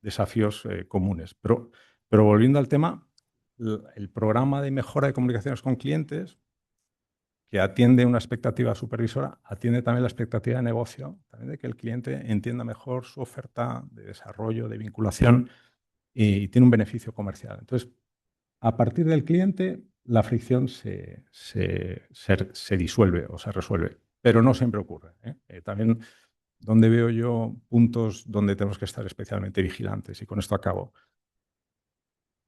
desafíos comunes. Pero volviendo al tema, el programa de mejora de comunicaciones con clientes, que atiende una expectativa supervisora, atiende también la expectativa de negocio, también de que el cliente entienda mejor su oferta de desarrollo, de vinculación y tiene un beneficio comercial. Entonces, a partir del cliente, la fricción se disuelve o se resuelve, pero no siempre ocurre. También donde veo yo puntos donde tenemos que estar especialmente vigilantes, y con esto acabo.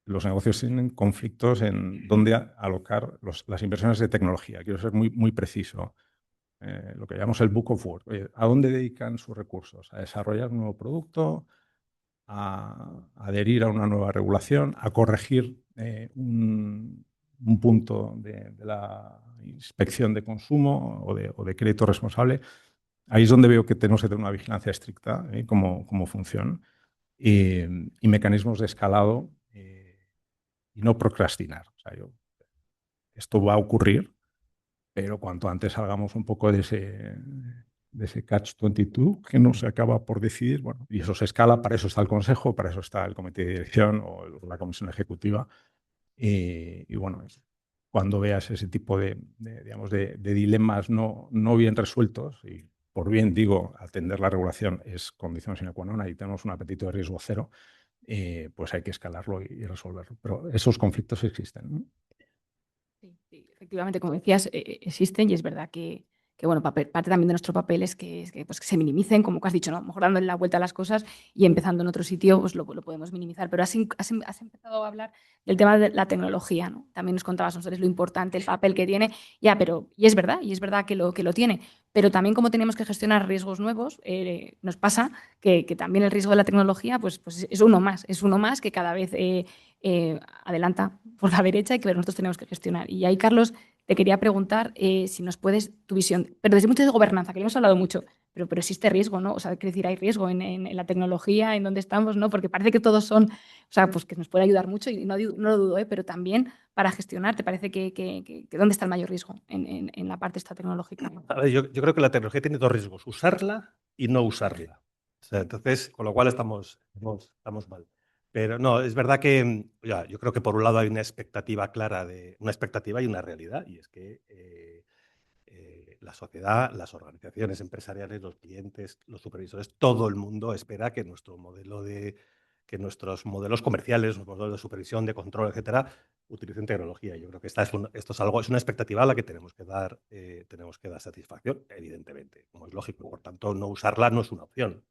Los negocios tienen conflictos en dónde alocar las inversiones de tecnología. Quiero ser muy, muy preciso. lo que llamamos el Book of Work. ¿A dónde dedican sus recursos? ¿A desarrollar un nuevo producto? ¿A adherir a una nueva regulación? ¿A corregir un punto de la inspección de consumo o de crédito responsable? Ahí es donde veo que tenemos que tener una vigilancia estricta como función y mecanismos de escalado y no procrastinar. O sea, esto va a ocurrir, pero cuanto antes salgamos un poco de ese catch-22 que no se acaba por decidir, bueno, y eso se escala, para eso está el Consejo, para eso está el Comité de Dirección o la Comisión Ejecutiva. Y bueno, cuando veas ese tipo digamos, de dilemas no bien resueltos, y por bien digo, atender la regulación es condición sine qua non, y tenemos un apetito de riesgo cero, pues hay que escalarlo y resolverlo. Pero esos conflictos existen, ¿no? Sí, sí, efectivamente, como decías, existen y es verdad que, bueno, parte también de nuestro papel pues, que se minimicen, como que has dicho, ¿no? A lo mejor dándole la vuelta a las cosas y empezando en otro sitio, pues lo podemos minimizar. Pero has empezado a hablar del tema de la tecnología, ¿no? También nos contabas, nosotros, lo importante, el papel que tiene, ya, pero, y es verdad que lo tiene, pero también como tenemos que gestionar riesgos nuevos, nos pasa que también el riesgo de la tecnología, pues es uno más que cada vez adelanta por la derecha y que nosotros tenemos que gestionar. Y ahí, Carlos, te quería preguntar si nos puedes tu visión, pero desde mucho de gobernanza, que lo hemos hablado mucho, pero existe riesgo, ¿no? O sea, quiero decir, hay riesgo en la tecnología, en donde estamos, ¿no? Porque parece que todos son, o sea, pues que nos puede ayudar mucho y no lo dudo, pero también para gestionar, ¿te parece que dónde está el mayor riesgo en la parte esta tecnológica? A ver, yo creo que la tecnología tiene dos riesgos, usarla y no usarla. O sea, entonces, con lo cual estamos mal. Pero no, es verdad que ya, yo creo que por un lado hay una expectativa clara, una expectativa y una realidad, y es que la sociedad, las organizaciones empresariales, los clientes, los supervisores, todo el mundo espera que que nuestros modelos comerciales, los modelos de supervisión, de control, etcétera, utilicen tecnología. Yo creo que esto es algo, es una expectativa a la que tenemos que dar satisfacción, evidentemente, como es lógico. Por tanto, no usarla no es una opción.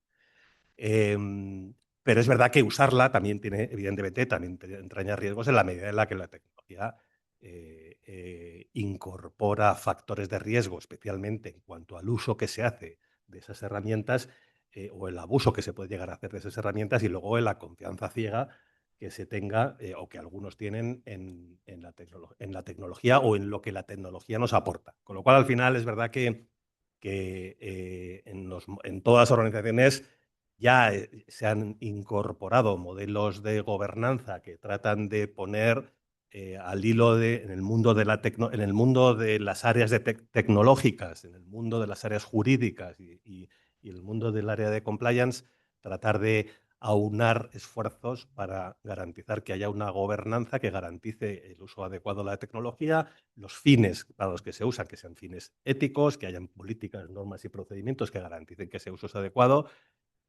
Pero es verdad que usarla también evidentemente, también entraña riesgos en la medida en la que la tecnología incorpora factores de riesgo, especialmente en cuanto al uso que se hace de esas herramientas o el abuso que se puede llegar a hacer de esas herramientas, y luego en la confianza ciega que se tenga o que algunos tienen en la tecnología o en lo que la tecnología nos aporta. Con lo cual, al final, es verdad que en todas las organizaciones ya se han incorporado modelos de gobernanza que tratan de poner al hilo en el mundo en el mundo de las áreas tecnológicas, en el mundo de las áreas jurídicas y el mundo del área de compliance, tratar de aunar esfuerzos para garantizar que haya una gobernanza que garantice el uso adecuado de la tecnología, los fines para los que se usan, que sean fines éticos, que hayan políticas, normas y procedimientos que garanticen que ese uso es adecuado.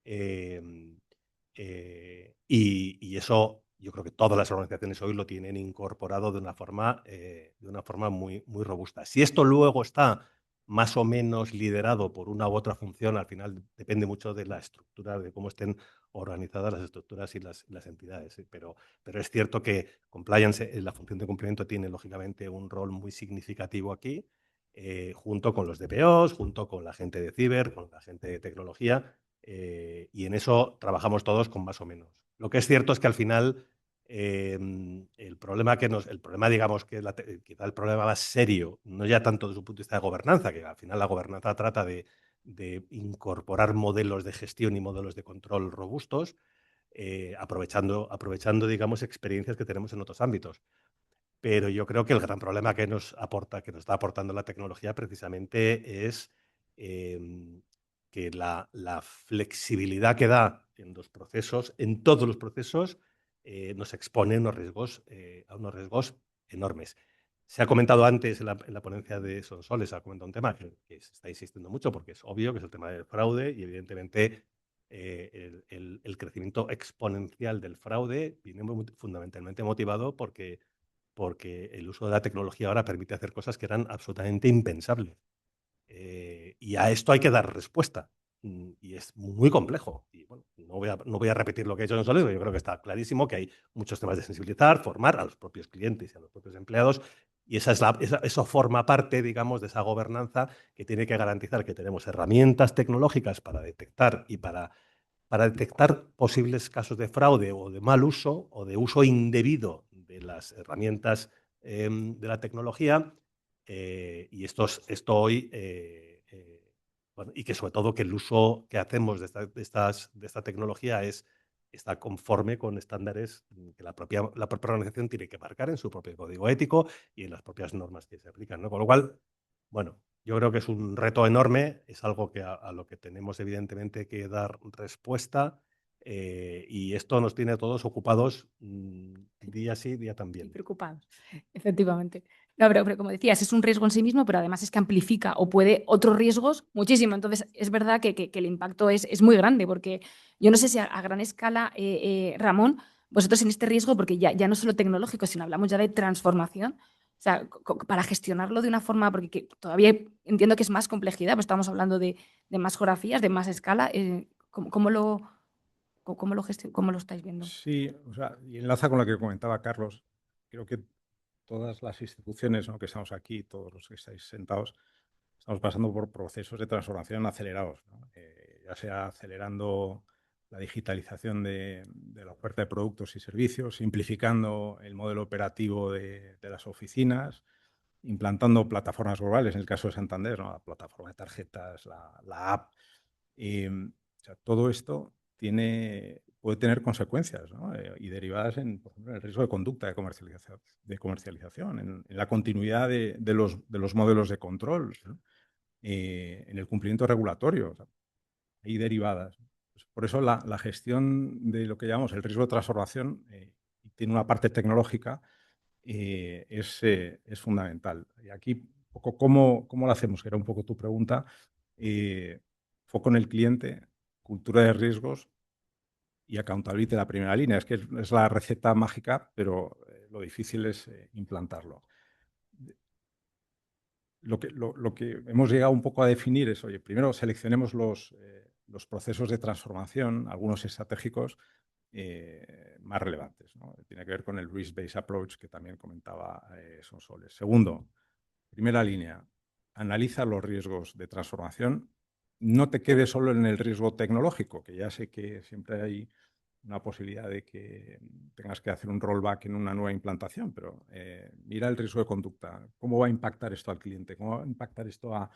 Y eso yo creo que todas las organizaciones hoy lo tienen incorporado de una forma muy, muy robusta. Si esto luego está más o menos liderado por una u otra función, al final depende mucho de la estructura, de cómo estén organizadas las estructuras y las entidades. Pero es cierto que compliance, la función de cumplimiento, tiene lógicamente un rol muy significativo aquí, junto con los DPOs, junto con la gente de ciber, con la gente de tecnología. Y en eso trabajamos todos con más o menos. Lo que es cierto es que al final el problema, digamos, quizá el problema más serio, no ya tanto desde un punto de vista de gobernanza, que al final la gobernanza trata de incorporar modelos de gestión y modelos de control robustos, aprovechando, digamos, experiencias que tenemos en otros ámbitos. Pero yo creo que el gran problema que nos está aportando la tecnología precisamente es que la flexibilidad que da en los procesos, en todos los procesos, nos expone a unos riesgos enormes. Se ha comentado antes en la ponencia de Sonsoles, se ha comentado un tema que se está insistiendo mucho porque es obvio, que es el tema del fraude, y evidentemente el crecimiento exponencial del fraude viene fundamentalmente motivado porque el uso de la tecnología ahora permite hacer cosas que eran absolutamente impensables. Y a esto hay que dar respuesta. Y es muy complejo. Y bueno, no voy a repetir lo que he hecho en Sonsoles, pero yo creo que está clarísimo que hay muchos temas de sensibilizar, formar a los propios clientes y a los propios empleados, Y eso forma parte, digamos, de esa gobernanza que tiene que garantizar que tenemos herramientas tecnológicas para detectar y para detectar posibles casos de fraude o de mal uso o de uso indebido de las herramientas de la tecnología. Y esto hoy, bueno, y que sobre todo que el uso que hacemos de esta tecnología está conforme con estándares que la propia organización tiene que marcar en su propio código ético y en las propias normas que se aplican, ¿no? Con lo cual, bueno, yo creo que es un reto enorme, es algo que a lo que tenemos evidentemente que dar respuesta, y esto nos tiene a todos ocupados día sí, día Y también. preocupados, efectivamente. No, pero como decías, es un riesgo en sí mismo, pero además es que amplifica o puede otros riesgos muchísimo. Entonces, es verdad que el impacto es muy grande, porque yo no sé si a gran escala, Ramón, vosotros en este riesgo, porque ya no solo tecnológico, sino hablamos ya de transformación, o sea, para gestionarlo de una forma, porque todavía entiendo que es más complejidad, pues estamos hablando de más geografías, de más escala. ¿Cómo lo estáis viendo? Sí, o sea, y enlaza con lo que comentaba Carlos. Creo que todas las instituciones, ¿no?, que estamos aquí, todos los que estáis sentados, estamos pasando por procesos de transformación acelerados, ¿no? Ya sea acelerando la digitalización de la oferta de productos y servicios, simplificando el modelo operativo de las oficinas, implantando plataformas globales, en el caso de Santander, ¿no?, la plataforma de tarjetas, la app. O sea, todo esto puede tener consecuencias, ¿no? Y derivadas por ejemplo, en el riesgo de conducta de comercialización, en la continuidad de los modelos de control, ¿no? En el cumplimiento regulatorio. O sea, hay derivadas. Pues por eso la gestión de lo que llamamos el riesgo de transformación tiene una parte tecnológica, es fundamental. Y aquí, un poco, ¿cómo lo hacemos? Que era un poco tu pregunta. Foco en el cliente, cultura de riesgos y accountability en la primera línea. Es que es la receta mágica, pero lo difícil es implantarlo. Lo que hemos llegado un poco a definir es, oye, primero seleccionemos los procesos de transformación, algunos estratégicos más relevantes, ¿no? Tiene que ver con el risk-based approach que también comentaba Sonsoles. Segundo, primera línea, analiza los riesgos de transformación. No te quedes solo en el riesgo tecnológico, que ya sé que siempre hay una posibilidad de que tengas que hacer un rollback en una nueva implantación, pero mira el riesgo de conducta. ¿Cómo va a impactar esto al cliente? ¿Cómo va a impactar esto a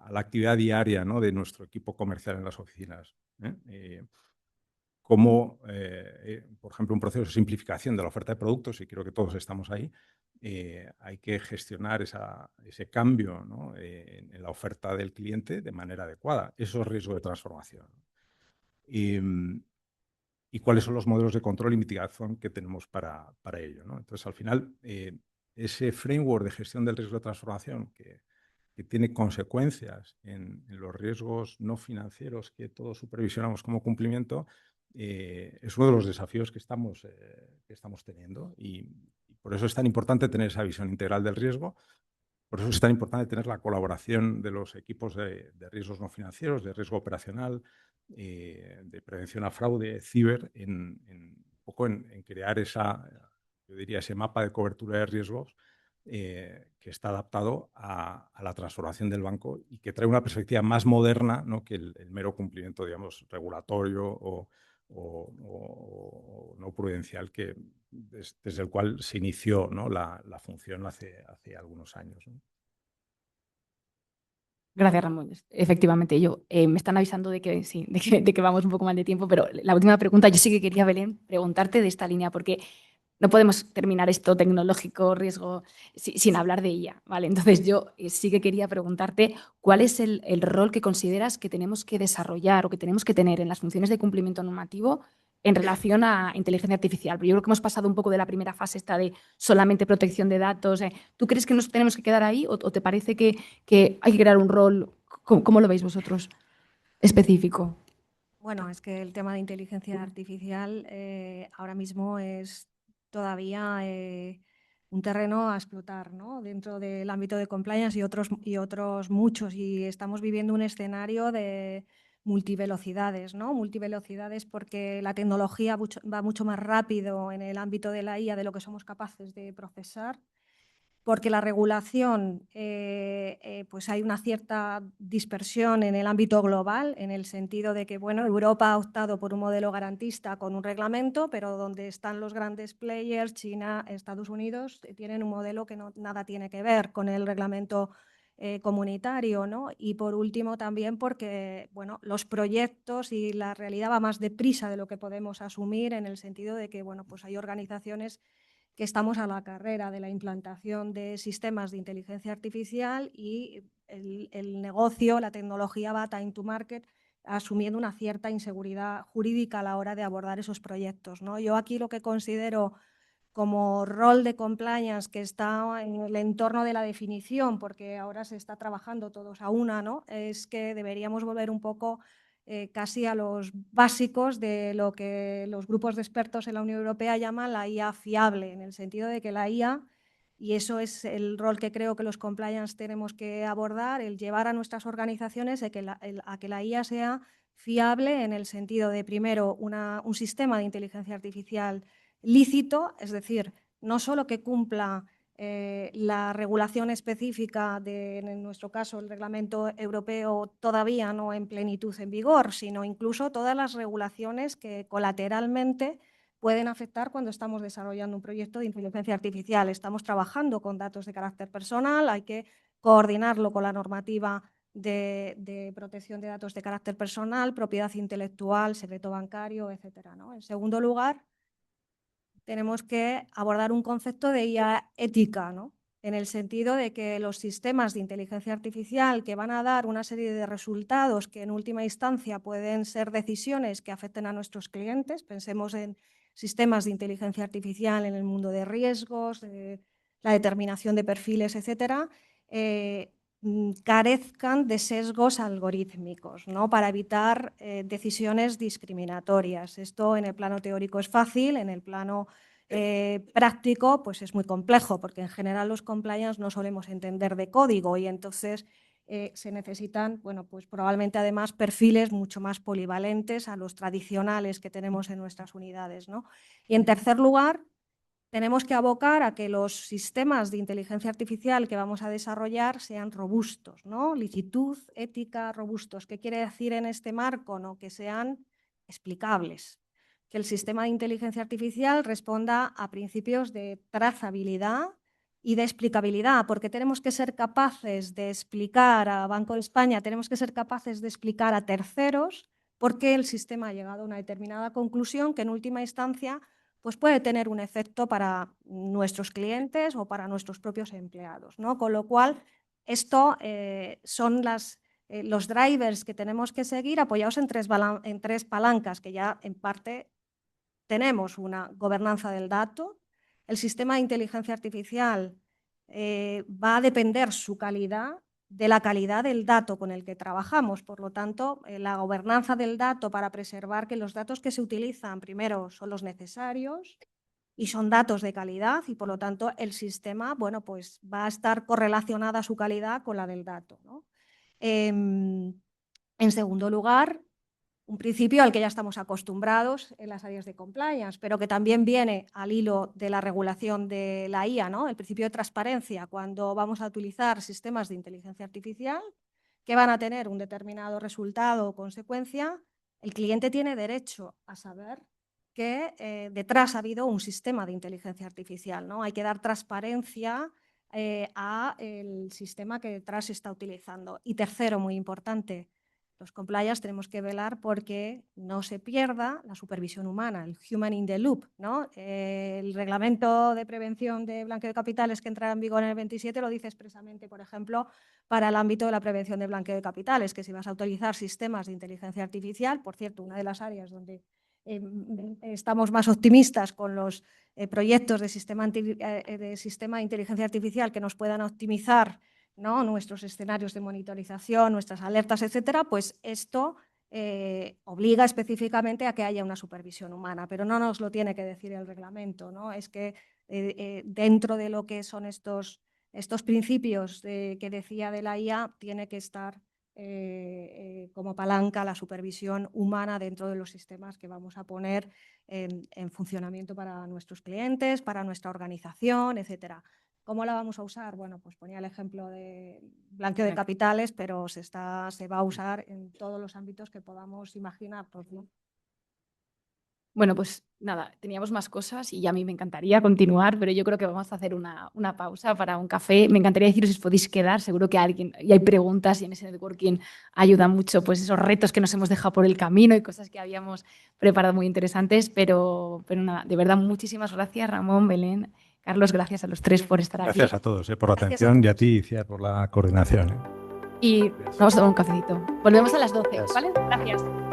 la actividad diaria, ¿no?, de nuestro equipo comercial en las oficinas? Cómo, por ejemplo, un proceso de simplificación de la oferta de productos, y creo que todos estamos ahí, hay que gestionar ese cambio, ¿no?, en la oferta del cliente de manera adecuada. Eso es riesgo de transformación. Y cuáles son los modelos de control y mitigación que tenemos para ello, ¿no? Entonces, al final, ese framework de gestión del riesgo de transformación que tiene consecuencias en los riesgos no financieros que todos supervisionamos como cumplimiento, es uno de los desafíos que estamos teniendo. Y por eso es tan importante tener esa visión integral del riesgo. Por eso es tan importante tener la colaboración de los equipos de riesgos no financieros, de riesgo operacional, de prevención a fraude, ciber, un poco en crear yo diría, ese mapa de cobertura de riesgos que está adaptado a la transformación del banco y que trae una perspectiva más moderna, ¿no?, que el mero cumplimiento, digamos, regulatorio o no prudencial desde el cual se inició, ¿no?, la función hace algunos años, ¿no? Gracias, Ramón. Efectivamente, me están avisando de que sí, de que vamos un poco mal de tiempo, pero la última pregunta, yo sí que quería, Belén, preguntarte de esta línea, porque no podemos terminar esto tecnológico, riesgo, sin hablar de ella, ¿vale? Entonces, yo sí que quería preguntarte cuál es el rol que consideras que tenemos que desarrollar o que tenemos que tener en las funciones de cumplimiento normativo en relación a inteligencia artificial. Pero yo creo que hemos pasado un poco de la primera fase esta de solamente protección de datos. ¿Tú crees que nos tenemos que quedar ahí o te parece que hay que crear un rol? ¿Cómo lo veis vosotros específico? Bueno, es que el tema de inteligencia artificial ahora mismo es todavía un terreno a explotar, ¿no?, dentro del ámbito de compliance y otros muchos. Y estamos viviendo un escenario de multivelocidades, ¿no? Multivelocidades porque la tecnología va mucho más rápido en el ámbito de la IA de lo que somos capaces de procesar. porque la regulación, pues hay una cierta dispersión en el ámbito global, en el sentido de que, bueno, Europa ha optado por un modelo garantista con un reglamento, pero donde están los grandes players, China, Estados Unidos, tienen un modelo que nada tiene que ver con el reglamento comunitario, ¿no? Y por último también porque, bueno, los proyectos y la realidad va más deprisa de lo que podemos asumir, en el sentido de que, bueno, pues hay organizaciones que estamos a la carrera de la implantación de sistemas de inteligencia artificial y el negocio, la tecnología va time to market, asumiendo una cierta inseguridad jurídica a la hora de abordar esos proyectos, ¿no? Yo aquí lo que considero como rol de compliance que está en el entorno de la definición, porque ahora se está trabajando todos a una, ¿no? Es que deberíamos volver un poco casi a los básicos de lo que los grupos de expertos en la Unión Europea llaman la IA fiable, en el sentido de que la IA, y eso es el rol que creo que los compliance tenemos que abordar, el llevar a nuestras organizaciones a que la IA sea fiable en el sentido de, primero, un sistema de inteligencia artificial lícito, es decir, no solo que cumpla la regulación específica en nuestro caso, el reglamento europeo todavía no en plenitud en vigor, sino incluso todas las regulaciones que colateralmente pueden afectar cuando estamos desarrollando un proyecto de inteligencia artificial. Estamos trabajando con datos de carácter personal, hay que coordinarlo con la normativa de protección de datos de carácter personal, propiedad intelectual, secreto bancario, etcétera, ¿no? En segundo lugar, tenemos que abordar un concepto de IA ética, ¿no? En el sentido de que los sistemas de inteligencia artificial que van a dar una serie de resultados que en última instancia pueden ser decisiones que afecten a nuestros clientes, pensemos en sistemas de inteligencia artificial en el mundo de riesgos, de la determinación de perfiles, etcétera, carezcan de sesgos algorítmicos, ¿no? Para evitar decisiones discriminatorias. Esto en el plano teórico es fácil, en el plano práctico pues es muy complejo, porque en general los compliance no solemos entender de código y entonces se necesitan, bueno, pues probablemente además perfiles mucho más polivalentes a los tradicionales que tenemos en nuestras unidades, ¿no? Y en tercer lugar, tenemos que abocar a que los sistemas de inteligencia artificial que vamos a desarrollar sean robustos, ¿no? Licitud, ética, robustos. ¿Qué quiere decir en este marco? ¿No? Que sean explicables, que el sistema de inteligencia artificial responda a principios de trazabilidad y de explicabilidad, porque tenemos que ser capaces de explicar a Banco de España, tenemos que ser capaces de explicar a terceros por qué el sistema ha llegado a una determinada conclusión que en última instancia pues puede tener un efecto para nuestros clientes o para nuestros propios empleados, ¿no? Con lo cual, esto son los drivers que tenemos que seguir apoyados en tres palancas que ya en parte tenemos: una gobernanza del dato, el sistema de inteligencia artificial va a depender su calidad de la calidad del dato con el que trabajamos. Por lo tanto, la gobernanza del dato para preservar que los datos que se utilizan, primero, son los necesarios y son datos de calidad y, por lo tanto, el sistema, bueno, pues va a estar correlacionada su calidad con la del dato, ¿no? En segundo lugar, un principio al que ya estamos acostumbrados en las áreas de compliance, pero que también viene al hilo de la regulación de la IA, ¿no? El principio de transparencia. Cuando vamos a utilizar sistemas de inteligencia artificial que van a tener un determinado resultado o consecuencia, el cliente tiene derecho a saber que detrás ha habido un sistema de inteligencia artificial, ¿no? Hay que dar transparencia al sistema que detrás se está utilizando. Y tercero, muy importante, los compliance tenemos que velar porque no se pierda la supervisión humana, el human in the loop, ¿no? El reglamento de prevención de blanqueo de capitales que entrará en vigor en el 27 lo dice expresamente, por ejemplo, para el ámbito de la prevención de blanqueo de capitales, que si vas a utilizar sistemas de inteligencia artificial, por cierto, una de las áreas donde estamos más optimistas con los proyectos de sistema de inteligencia artificial que nos puedan optimizar, ¿no? Nuestros escenarios de monitorización, nuestras alertas, etcétera, pues esto obliga específicamente a que haya una supervisión humana, pero no nos lo tiene que decir el reglamento, ¿no? Es que dentro de lo que son estos principios que decía de la IA, tiene que estar como palanca la supervisión humana dentro de los sistemas que vamos a poner en funcionamiento para nuestros clientes, para nuestra organización, etcétera. ¿Cómo la vamos a usar? Bueno, pues ponía el ejemplo de blanqueo de capitales, pero se va a usar en todos los ámbitos que podamos imaginar, ¿no? Bueno, pues nada, teníamos más cosas y a mí me encantaría continuar, pero yo creo que vamos a hacer una pausa para un café. Me encantaría deciros si os podéis quedar, seguro que alguien, y hay preguntas y en ese networking ayuda mucho pues esos retos que nos hemos dejado por el camino y cosas que habíamos preparado muy interesantes, pero nada, de verdad muchísimas gracias Ramón, Belén, Carlos, gracias a los tres por estar aquí. Gracias a todos por la Gracias a atención y a todos. ti, Iciar, por la coordinación. Y vamos a tomar un cafecito. Volvemos a las 12, Gracias. ¿vale? Gracias.